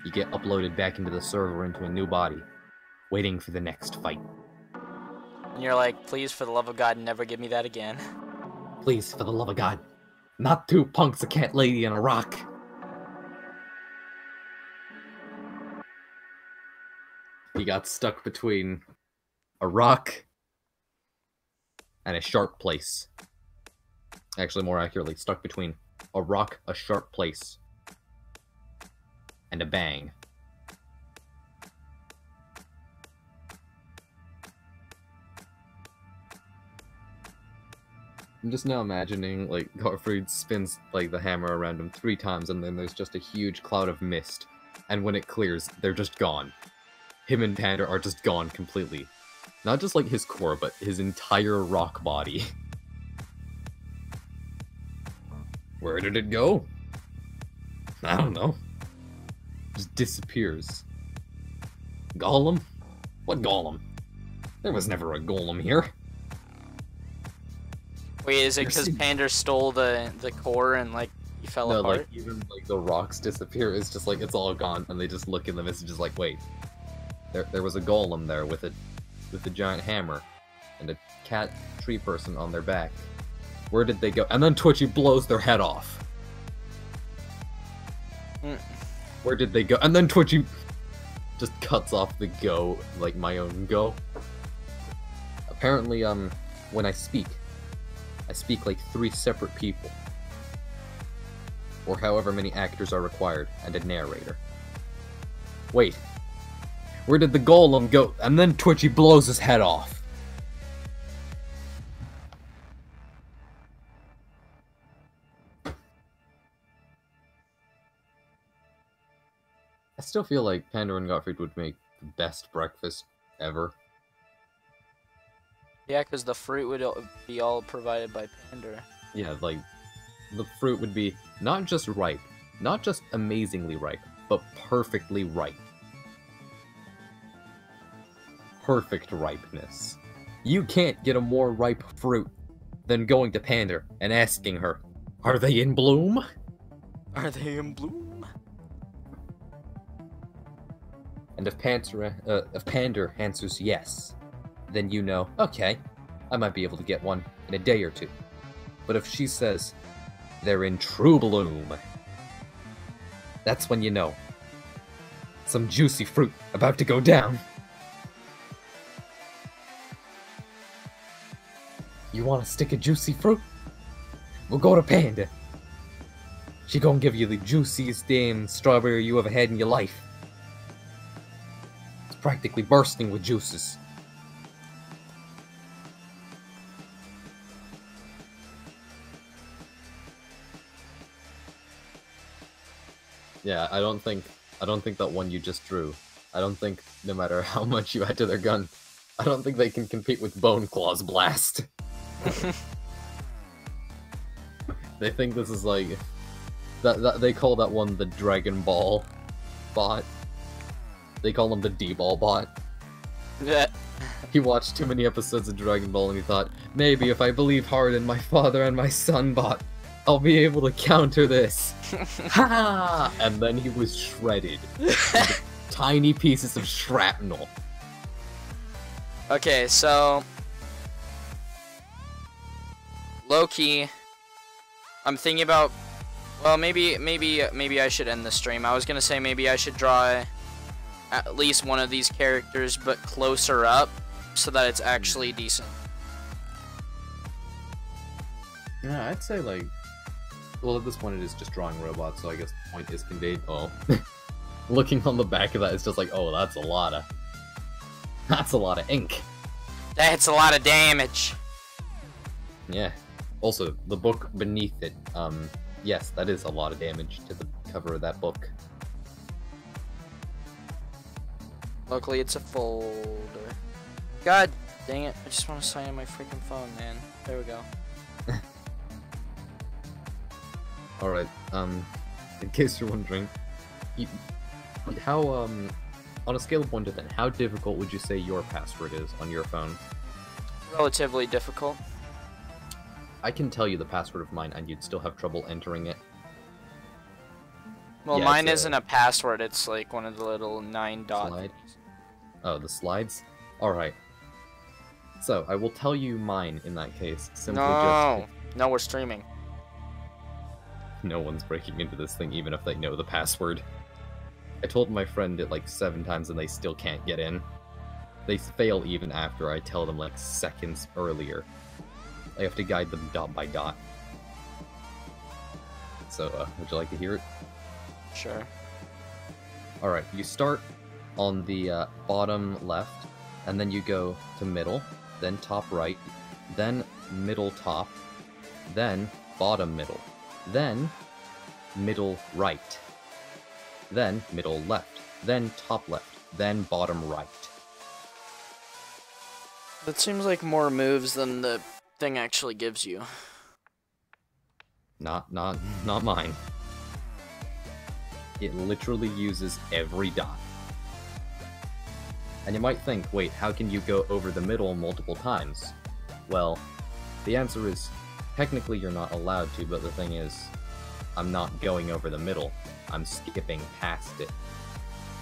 you get uploaded back into the server into a new body, waiting for the next fight. And you're like, please, for the love of God, never give me that again. Please, for the love of God, not 2 punks, a cat lady, and a rock. He got stuck between a rock and a sharp place. Actually, more accurately, stuck between a rock, a sharp place, and a bang. I'm just now imagining, like, Gottfried spins, like, the hammer around him 3 times, and then there's just a huge cloud of mist. And when it clears, they're just gone. Him and Panda are just gone completely. Not just, like, his core, but his entire rock body. Where did it go? I don't know. Just disappears. Golem? What golem? There was never a golem here. Wait, is it because Pander stole the core and, like, he fell apart? Like, even, like, the rocks disappear. It's just, like, it's all gone, and they just look in the mist and just like, wait. There was a golem there with a giant hammer, and a cat tree person on their back. Where did they go? And then Twitchy blows their head off. Where did they go? And then Twitchy just cuts off the go, like my own go. Apparently, when I speak like 3 separate people. Or however many actors are required, and a narrator. Wait. Where did the golem go? And then Twitchy blows his head off. I still feel like Panda and Gottfried would make the best breakfast ever. Yeah, because the fruit would be all provided by Pander. Yeah, like, the fruit would be not just ripe, not just amazingly ripe, but perfectly ripe. Perfect ripeness. You can't get a more ripe fruit than going to Pander and asking her, are they in bloom? Are they in bloom? And if Pander answers yes, then you know, okay, I might be able to get one in a day or 2. But if she says, they're in true bloom, that's when you know. Some juicy fruit about to go down. You want a stick of juicy fruit? We'll go to Panda. She gonna give you the juiciest damn strawberry you ever had in your life. It's practically bursting with juices. Yeah, I don't think that one you just drew. I don't think, no matter how much you add to their gun, I don't think they can compete with Bone Claw's blast. They think this is like that they call that one the Dragon Ball bot. They call him the D-Ball bot. Yeah. He watched too many episodes of Dragon Ball and he thought, maybe if I believe hard in my father and my son bot, I'll be able to counter this. Ha! And then he was shredded into tiny pieces of shrapnel. Okay, so low-key, I'm thinking about, well, maybe I should end the stream. I was gonna say maybe I should draw at least one of these characters, but closer up, so that it's actually decent. Yeah, I'd say like, well, at this point it is just drawing robots, so I guess the point is conveyed. Oh, looking on the back of that, it's just like, oh, that's a lot of ink. That's a lot of damage. Yeah. Also, the book beneath it, yes, that is a lot of damage to the cover of that book. Luckily, it's a folder. God dang it, I just want to sign in my freaking phone, man. There we go. Alright, in case you're wondering, how, on a scale of 1 to 10, how difficult would you say your password is on your phone? Relatively difficult. I can tell you the password of mine and you'd still have trouble entering it. Well, yeah, mine isn't a password, it's like one of the little 9 dots. Slide? Oh, the slides? Alright. So, I will tell you mine in that case. Simply No, we're streaming. No one's breaking into this thing even if they know the password. I told my friend it like 7 times and they still can't get in. They fail even after I tell them like seconds earlier. I have to guide them dot by dot. So, would you like to hear it? Sure. Alright, you start on the bottom left, and then you go to middle, then top right, then middle top, then bottom middle, then middle right, then middle left, then top left, then bottom right. That seems like more moves than the thing actually gives you. Not mine. It literally uses every dot. And you might think, wait, how can you go over the middle multiple times? Well, the answer is, technically you're not allowed to, but the thing is, I'm not going over the middle. I'm skipping past it.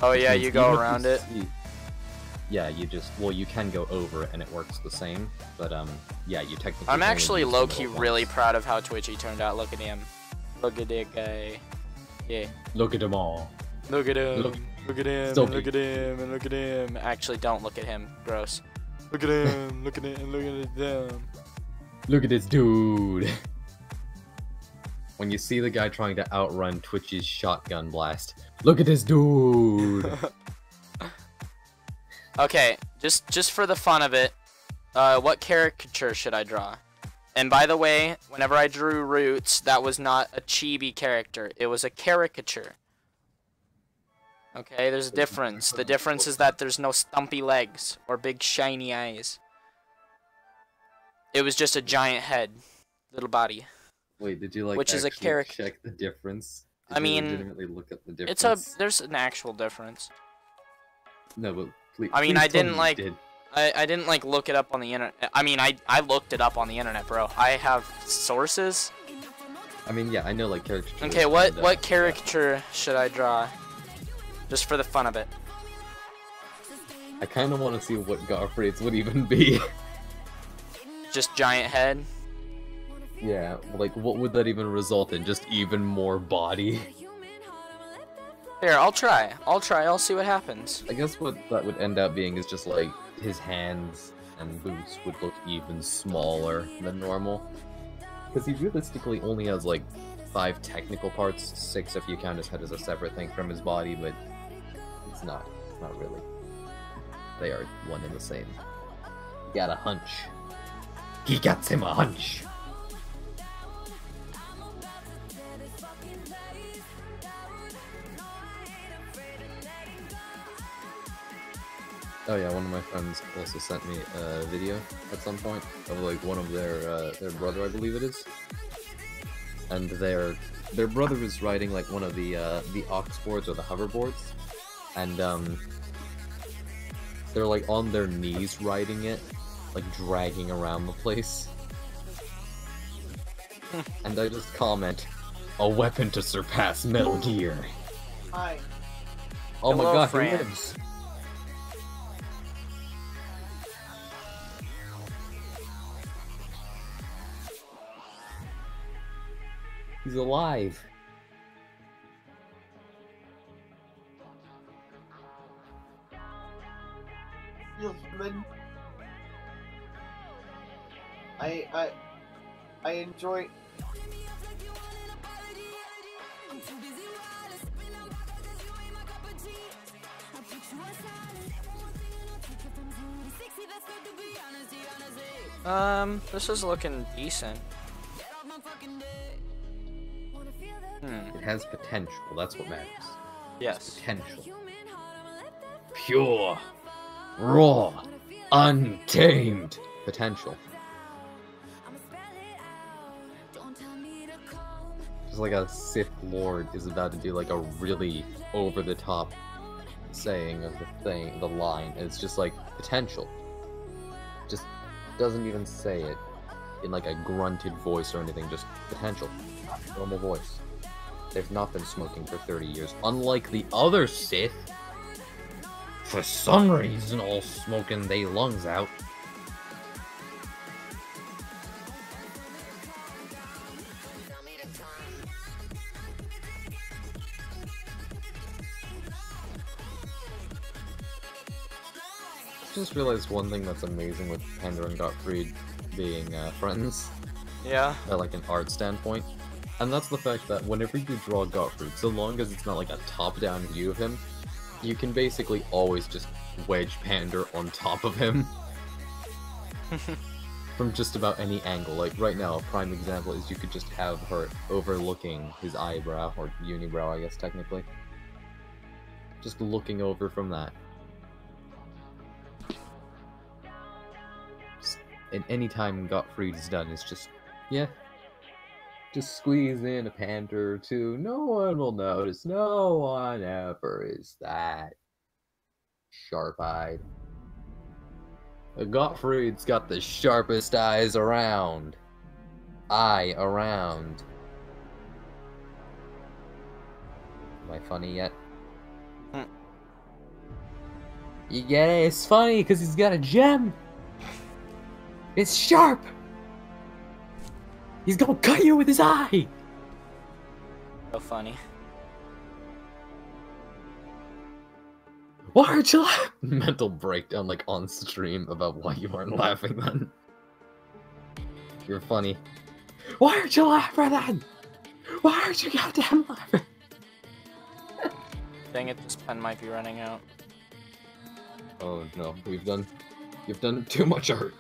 Oh yeah, you go around it? Yeah, you just, well, you can go over it and it works the same, but yeah, you technically... I'm actually low-key really proud of how Twitchy turned out. Look at him. Look at that guy. Yeah. Look at them all. Look at him. Look at him. Still look at him. And look at him. Actually, don't look at him. Gross. Look at him. Look at him. Look at them. Look at this dude. When you see the guy trying to outrun Twitch's shotgun blast, look at this dude. Okay, just for the fun of it, what caricature should I draw? And by the way, whenever I drew Roots, that was not a chibi character. It was a caricature. Okay, there's a difference. The difference is that there's no stumpy legs or big shiny eyes. It was just a giant head, little body. Wait, did you like which is a character? Check the difference? I mean, legitimately look at the difference? there's an actual difference. No, but please. I mean, please I didn't like. did. I didn't like look it up on the internet. I mean, I looked it up on the internet, bro. I have sources. I mean, yeah, I know like caricature. Okay, what caricature should I draw? Just for the fun of it. I kind of want to see what Gottfried's would even be. Just giant head. Yeah, like what would that even result in? Just even more body? Here, I'll try. I'll see what happens. I guess what that would end up being is just like his hands and boots would look even smaller than normal. Because he realistically only has like 5 technical parts, 6 if you count his head as a separate thing from his body, but it's not really. They are one and the same. He got a hunch. He got him a hunch! Oh yeah, one of my friends also sent me a video at some point of like one of their brother, I believe it is, and their brother is riding like one of the aux boards or the hoverboards, and they're like on their knees riding it, like dragging around the place, and I just comment, "A weapon to surpass Metal Gear." Hi. Oh Hello, my god, friend. he lives. He's alive. Feel human. I enjoy. This is looking decent. It has potential, that's what matters. Yes. Potential. Pure. Raw. Untamed. Potential. Just like a Sith Lord is about to do like a really over-the-top saying of the line. It's just like, potential. Just doesn't even say it in like a grunted voice or anything, just potential. Normal voice. They've not been smoking for 30 years, unlike the other Sith. For some reason, all smoking they lungs out. Just realized one thing that's amazing with Panda and Gottfried being friends, Yeah. like an art standpoint, and that's the fact that whenever you draw Gottfried, so long as it's not like a top-down view of him, you can basically always just wedge Panda on top of him from just about any angle. Like right now, a prime example is you could just have her overlooking his eyebrow, or unibrow I guess technically. Just looking over from that. And any time Gottfried is done, it's just, yeah. Just squeeze in a Panda or two. No one will notice. No one ever is that sharp-eyed. Gottfried's got the sharpest eyes around. Eye around. Am I funny yet? You get it? It's funny because he's got a gem. It's sharp. He's gonna cut you with his eye! So funny. Why aren't you laughing? Mental breakdown, like, on stream about why you aren't laughing then. You're funny. Why aren't you laughing then? Why aren't you goddamn laughing? Dang it, this pen might be running out. Oh no, you've done too much art.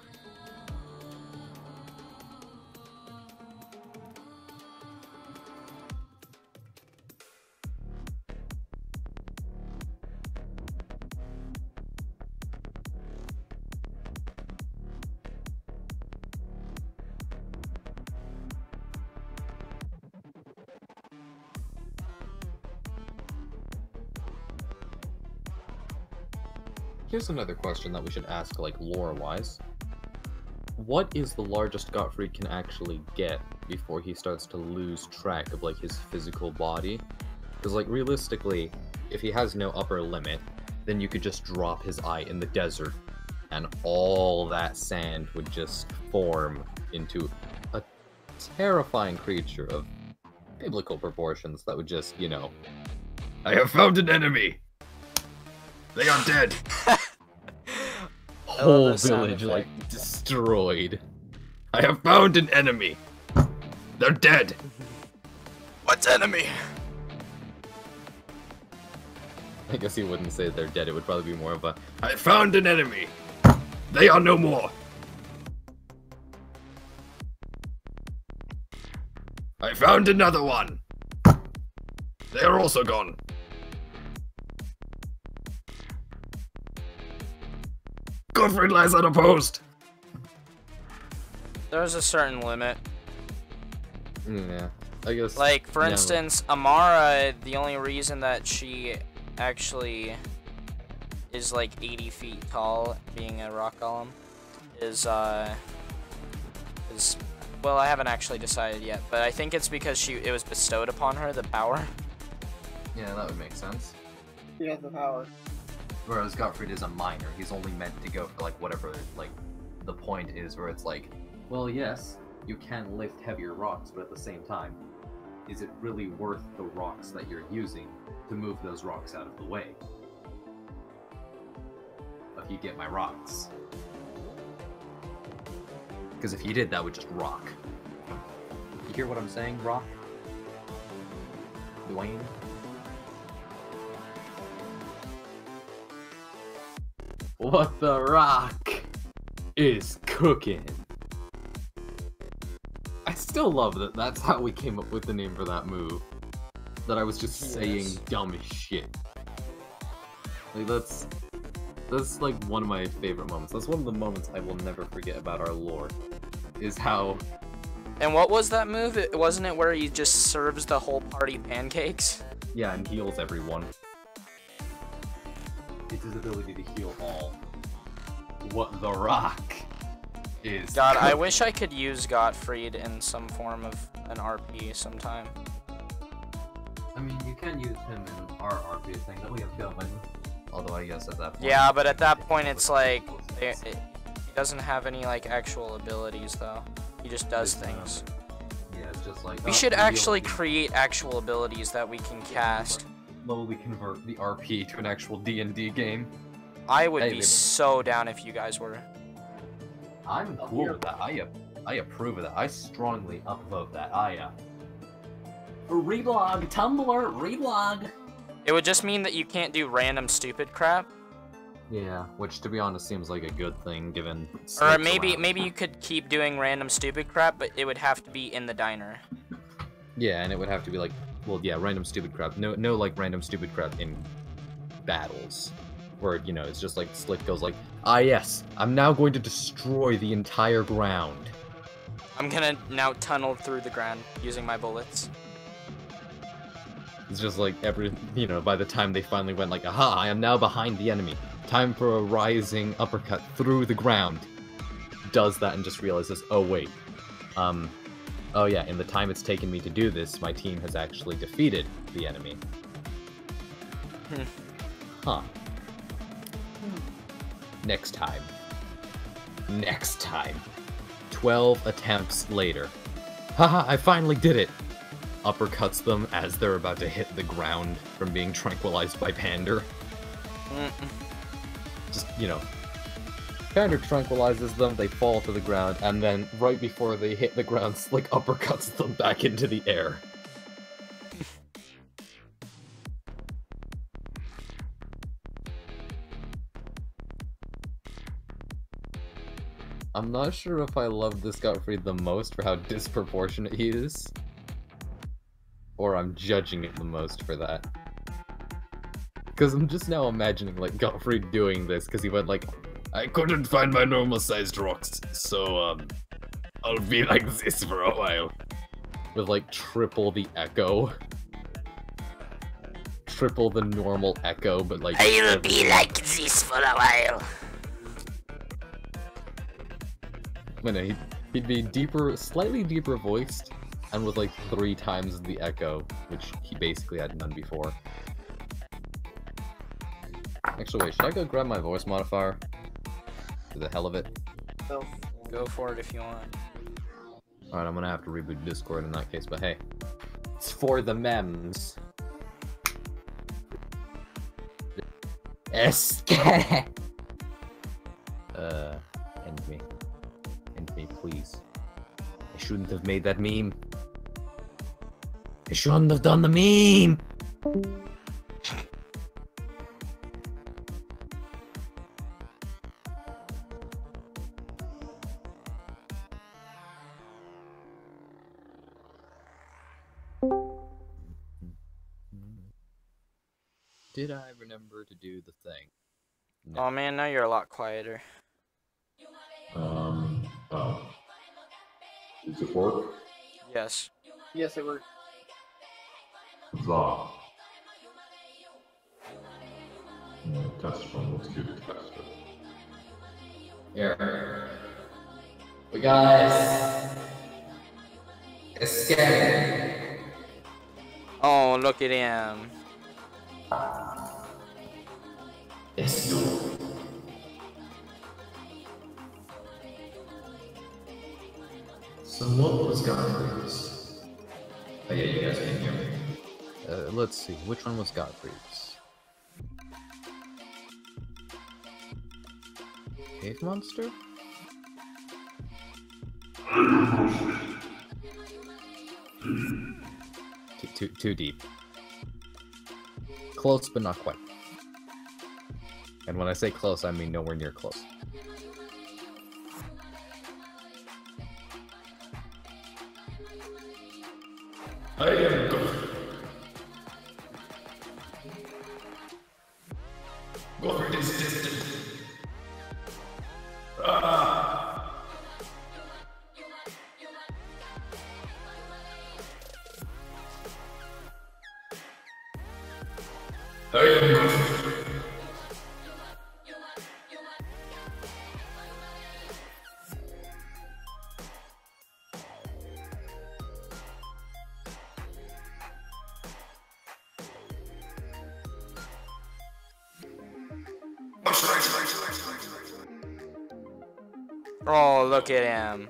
Here's another question that we should ask, like, lore-wise. What is the largest Gottfried can actually get before he starts to lose track of, like, his physical body? Because, like, realistically, if he has no upper limit, then you could just drop his eye in the desert, and all that sand would just form into a terrifying creature of biblical proportions that would just, you know, I have found an enemy! They are dead! whole village, like, destroyed. I have found an enemy. They're dead. What's enemy? I guess he wouldn't say they're dead. It would probably be more of a, I found an enemy. They are no more. I found another one. They are also gone. Gottfried lies unopposed. There's a certain limit. Yeah, I guess. Like, for instance, Amara, the only reason that she actually is like 80 feet tall, being a rock golem, is well, I haven't actually decided yet, but I think it's because it was bestowed upon her, the power. Yeah, that would make sense. He has the power. Whereas Gottfried is a minor. He's only meant to go for, like, whatever, like, the point is where it's like, well, yes, you can lift heavier rocks, but at the same time, is it really worth the rocks that you're using to move those rocks out of the way? If you get my rocks. Because if you did, that would just rock. You hear what I'm saying, Rock? Dwayne? What the Rock is cooking. I still love that that's how we came up with the name for that move. That I was just saying dumb shit. Like, that's like one of my favorite moments. That's one of the moments I will never forget about our lore. Is how... And what was that move? Wasn't it where he just serves the whole party pancakes? Yeah, and heals everyone. It's his ability to heal all. What the Rock is... God, I wish I could use Gottfried in some form of an RP sometime. I mean, you can use him in our RP thing that we have going. Although I guess at that point... Yeah, but at that point it's like... he doesn't have any, like, actual abilities, though. He just does things. Yeah, it's just like... We should actually create actual abilities that we can cast. Slowly convert the RP to an actual D&D game. I would be so down if you guys were. I'm cool with that. I approve of that. I strongly upvote that. Reblog, Tumblr, reblog. It would just mean that you can't do random stupid crap. Yeah, which to be honest seems like a good thing given. Or maybe you could keep doing random stupid crap, but it would have to be in the diner. Yeah, and it would have to be like, well, yeah, random stupid crap. No, like random stupid crap in battles, where you know it's just like Slick goes like, ah yes, I'm now going to destroy the entire ground. I'm gonna now tunnel through the ground using my bullets. It's just like by the time they finally went like, aha, I am now behind the enemy. Time for a rising uppercut through the ground. Does that and just realizes, oh wait. Oh yeah, in the time it's taken me to do this, my team has actually defeated the enemy. Huh. Next time. 12 attempts later. Haha, I finally did it! Uppercuts them as they're about to hit the ground from being tranquilized by Pander. Just, Pander tranquilizes them, they fall to the ground, and then right before they hit the ground, Slick uppercuts them back into the air. I'm not sure if I love this Gottfried the most for how disproportionate he is, or I'm judging it the most for that. Because I'm just now imagining, like, Gottfried doing this, because he went like, I couldn't find my normal-sized rocks, so, I'll be like this for a while. With, like, triple the echo. Triple the normal echo, but, like... I'll be like this for a while. He'd be slightly deeper voiced, and with, like, 3 times the echo, which he basically had none before. Actually, wait, should I go grab my voice modifier? For the hell of it? Go for it if you want. Alright, I'm gonna have to reboot Discord in that case, but hey. It's for the memes. End me. End me, please. I shouldn't have made that meme. I shouldn't have done the meme! Did I remember to do the thing? No. Oh man, now you're a lot quieter. Oh. Does it work? Yes. Yes, it worked. Huzzah. Test one, let's do the tester. Here. We guys. Escape. Oh, look at him. It's you. So what was Godfrey's? Oh yeah, you guys can hear me. Let's see, which one was Godfrey's? Cave monster? Too deep. Close, but not quite. And when I say close, I mean nowhere near close. I am Godfrey. Godfrey is distant. Ah. I am Godfrey. Oh, look at him.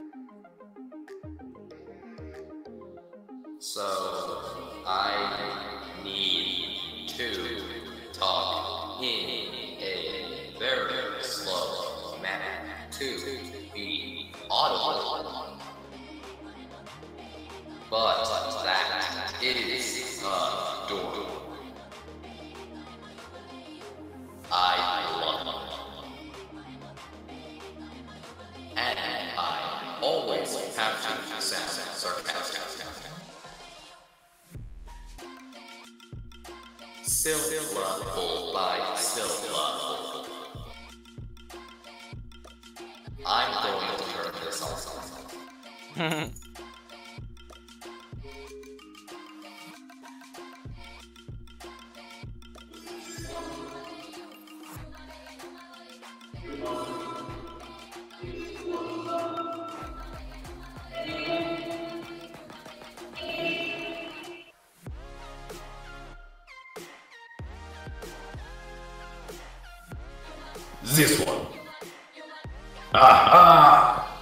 So, I need to talk in a very slow manner to be audible. But that is a door. I love it. And I always have to sound sarcastic. Syllable by syllable. I'm going to turn this off. This one. Aha!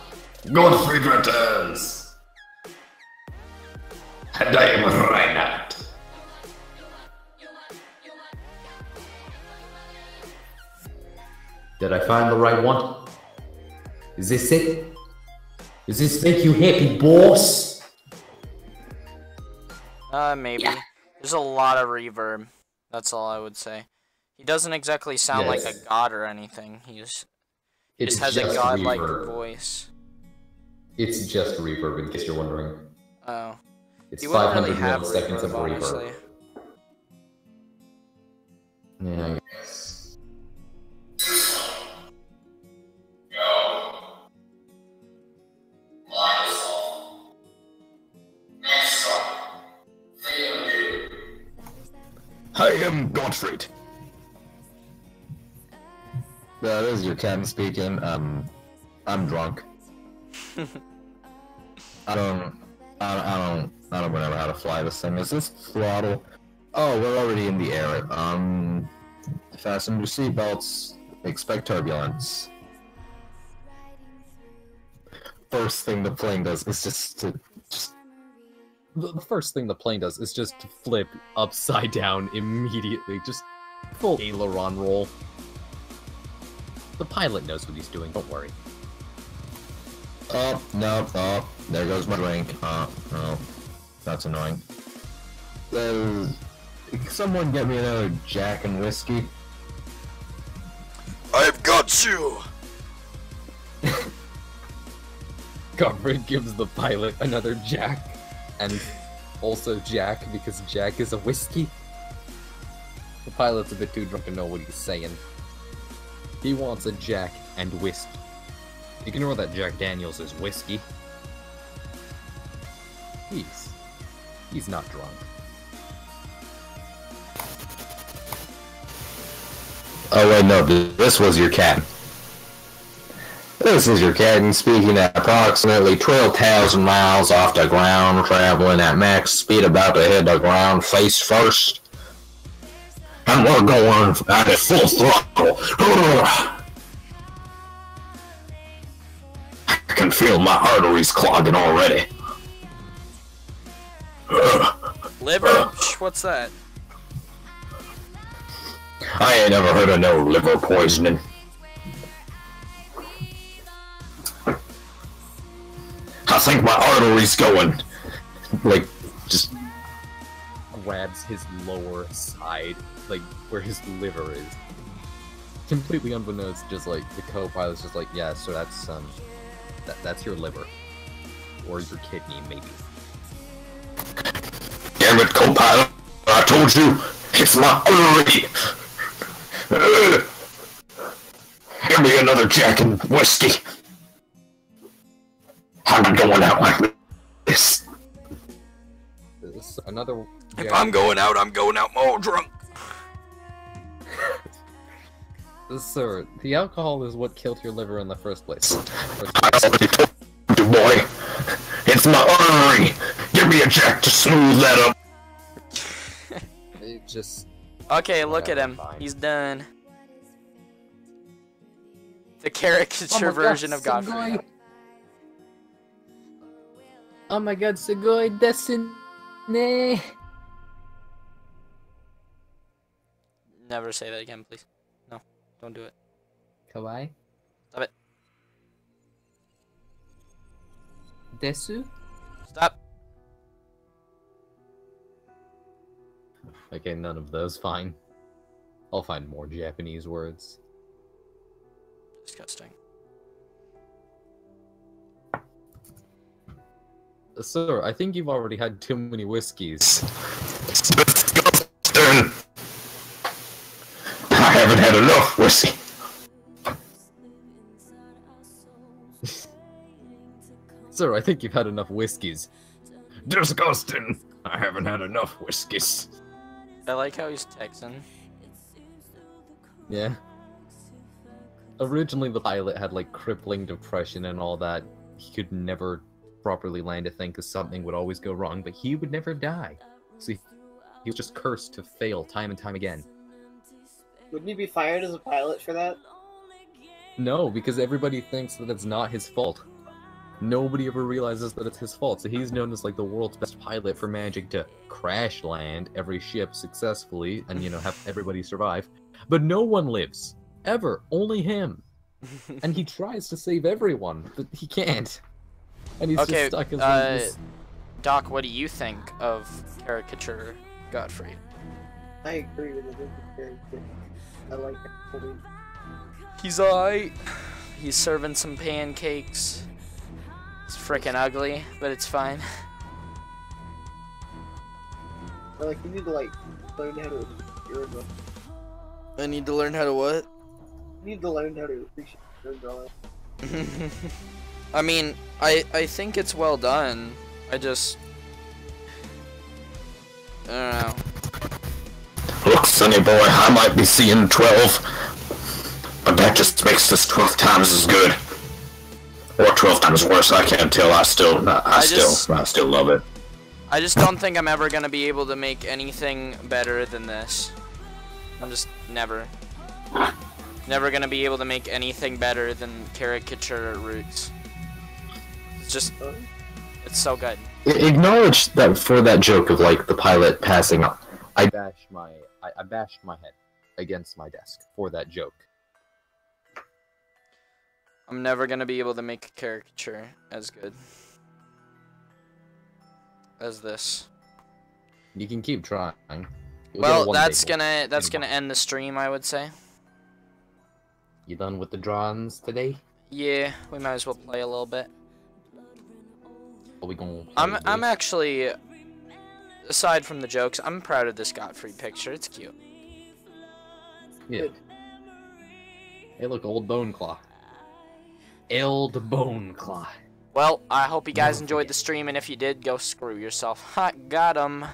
Godfrey returns. And I am Reinhardt. Did I find the right one? Is this it? Does this make you happy, boss? Maybe. There's a lot of reverb. That's all I would say. He doesn't exactly sound like a god or anything. He just has a godlike voice. It's just reverb, in case you're wondering. Oh. It's 500 milliseconds of reverb. Honestly. Yeah, I guess. I am Godfrey. That is your Ken speaking. I'm drunk. I don't remember how to fly this thing. Is this throttle? Oh, we're already in the air. Fasten your seatbelts. Expect turbulence. First thing the plane does is just The first thing the plane does is just flip upside down immediately. Just full aileron roll. The pilot knows what he's doing, don't worry. Oh, no, oh, there goes my drink. Oh, that's annoying. Can someone get me another Jack and whiskey? I've got you! Godfrey gives the pilot another Jack, and also Jack, because Jack is a whiskey. The pilot's a bit too drunk to know what he's saying. He wants a Jack and whiskey. Ignore that Jack Daniels is whiskey. He's not drunk. Oh wait, no, this was your cat. This is your captain speaking at approximately 12,000 miles off the ground, traveling at max speed, about to hit the ground face first. And we're going at a full throttle. I can feel my arteries clogging already. Liver? What's that? I ain't never heard of no liver poisoning. I think my artery's going. Like, just grabs his lower side, like where his liver is. Completely unbeknownst, just like the co-pilot's just like, yeah, so that's your liver. Or your kidney, maybe. Damn it, co-pilot! I told you, it's my artery! Give me another Jack and whiskey. I'm not going out like this. Another. If I'm going out, I'm going out more drunk. Sir, the alcohol is what killed your liver in the first place. I already told you, boy. It's my artery. Give me a Jack to smooth that up. It just. Okay, look at him. Fine. He's done. The caricature version of Godfrey. Oh my god, Sugoi Destiny! Never say that again, please. No, don't do it. Kawaii? Stop it. Desu? Stop. Okay, none of those, fine. I'll find more Japanese words. Disgusting. Sir, I think you've already had too many whiskeys. Disgusting. I haven't had enough whiskey. Sir, I think you've had enough whiskeys. Disgusting. I haven't had enough whiskeys. I like how he's Texan. Yeah. Originally, the pilot had, like, crippling depression and all that. He could never properly land a thing because something would always go wrong, but he would never die. So he was just cursed to fail time and time again. Wouldn't he be fired as a pilot for that? No, because everybody thinks that it's not his fault. Nobody ever realizes that it's his fault, so he's known as like the world's best pilot for managing to crash land every ship successfully and, you know, have everybody survive. But no one lives. Ever. Only him. And he tries to save everyone, but he can't. And he's just stuck as this. Doc, what do you think of caricature Godfrey? I agree with it. Very good. I like it. He's alright. He's serving some pancakes. It's freaking ugly, but it's fine. Like, you need to, like, learn how to appreciate. I need to learn how to what? You need to learn how to appreciate your drawing. I mean, I think it's well done. I don't know. Look, sonny boy, I might be seeing 12, but that just makes this 12 times as good. Or 12 times worse, I can't tell. I still love it. I just don't think I'm ever gonna be able to make anything better than this. I'm just never gonna be able to make anything better than caricature Roots. It's just, it's so good. Acknowledge that for that joke of, like, the pilot passing up. I bashed my head against my desk for that joke. I'm never gonna be able to make a caricature as good as this. You can keep trying. You'll Well, that's gonna end the stream, I would say. You done with the drawings today? Yeah, we might as well play a little bit. Are we gonna play I'm actually, aside from the jokes, I'm proud of this Godfrey picture. It's cute. Yeah. Hey, look, old Bone Claw. Old Bone Claw. Well, I hope you guys enjoyed the stream, and if you did, go screw yourself. Ha, got 'em.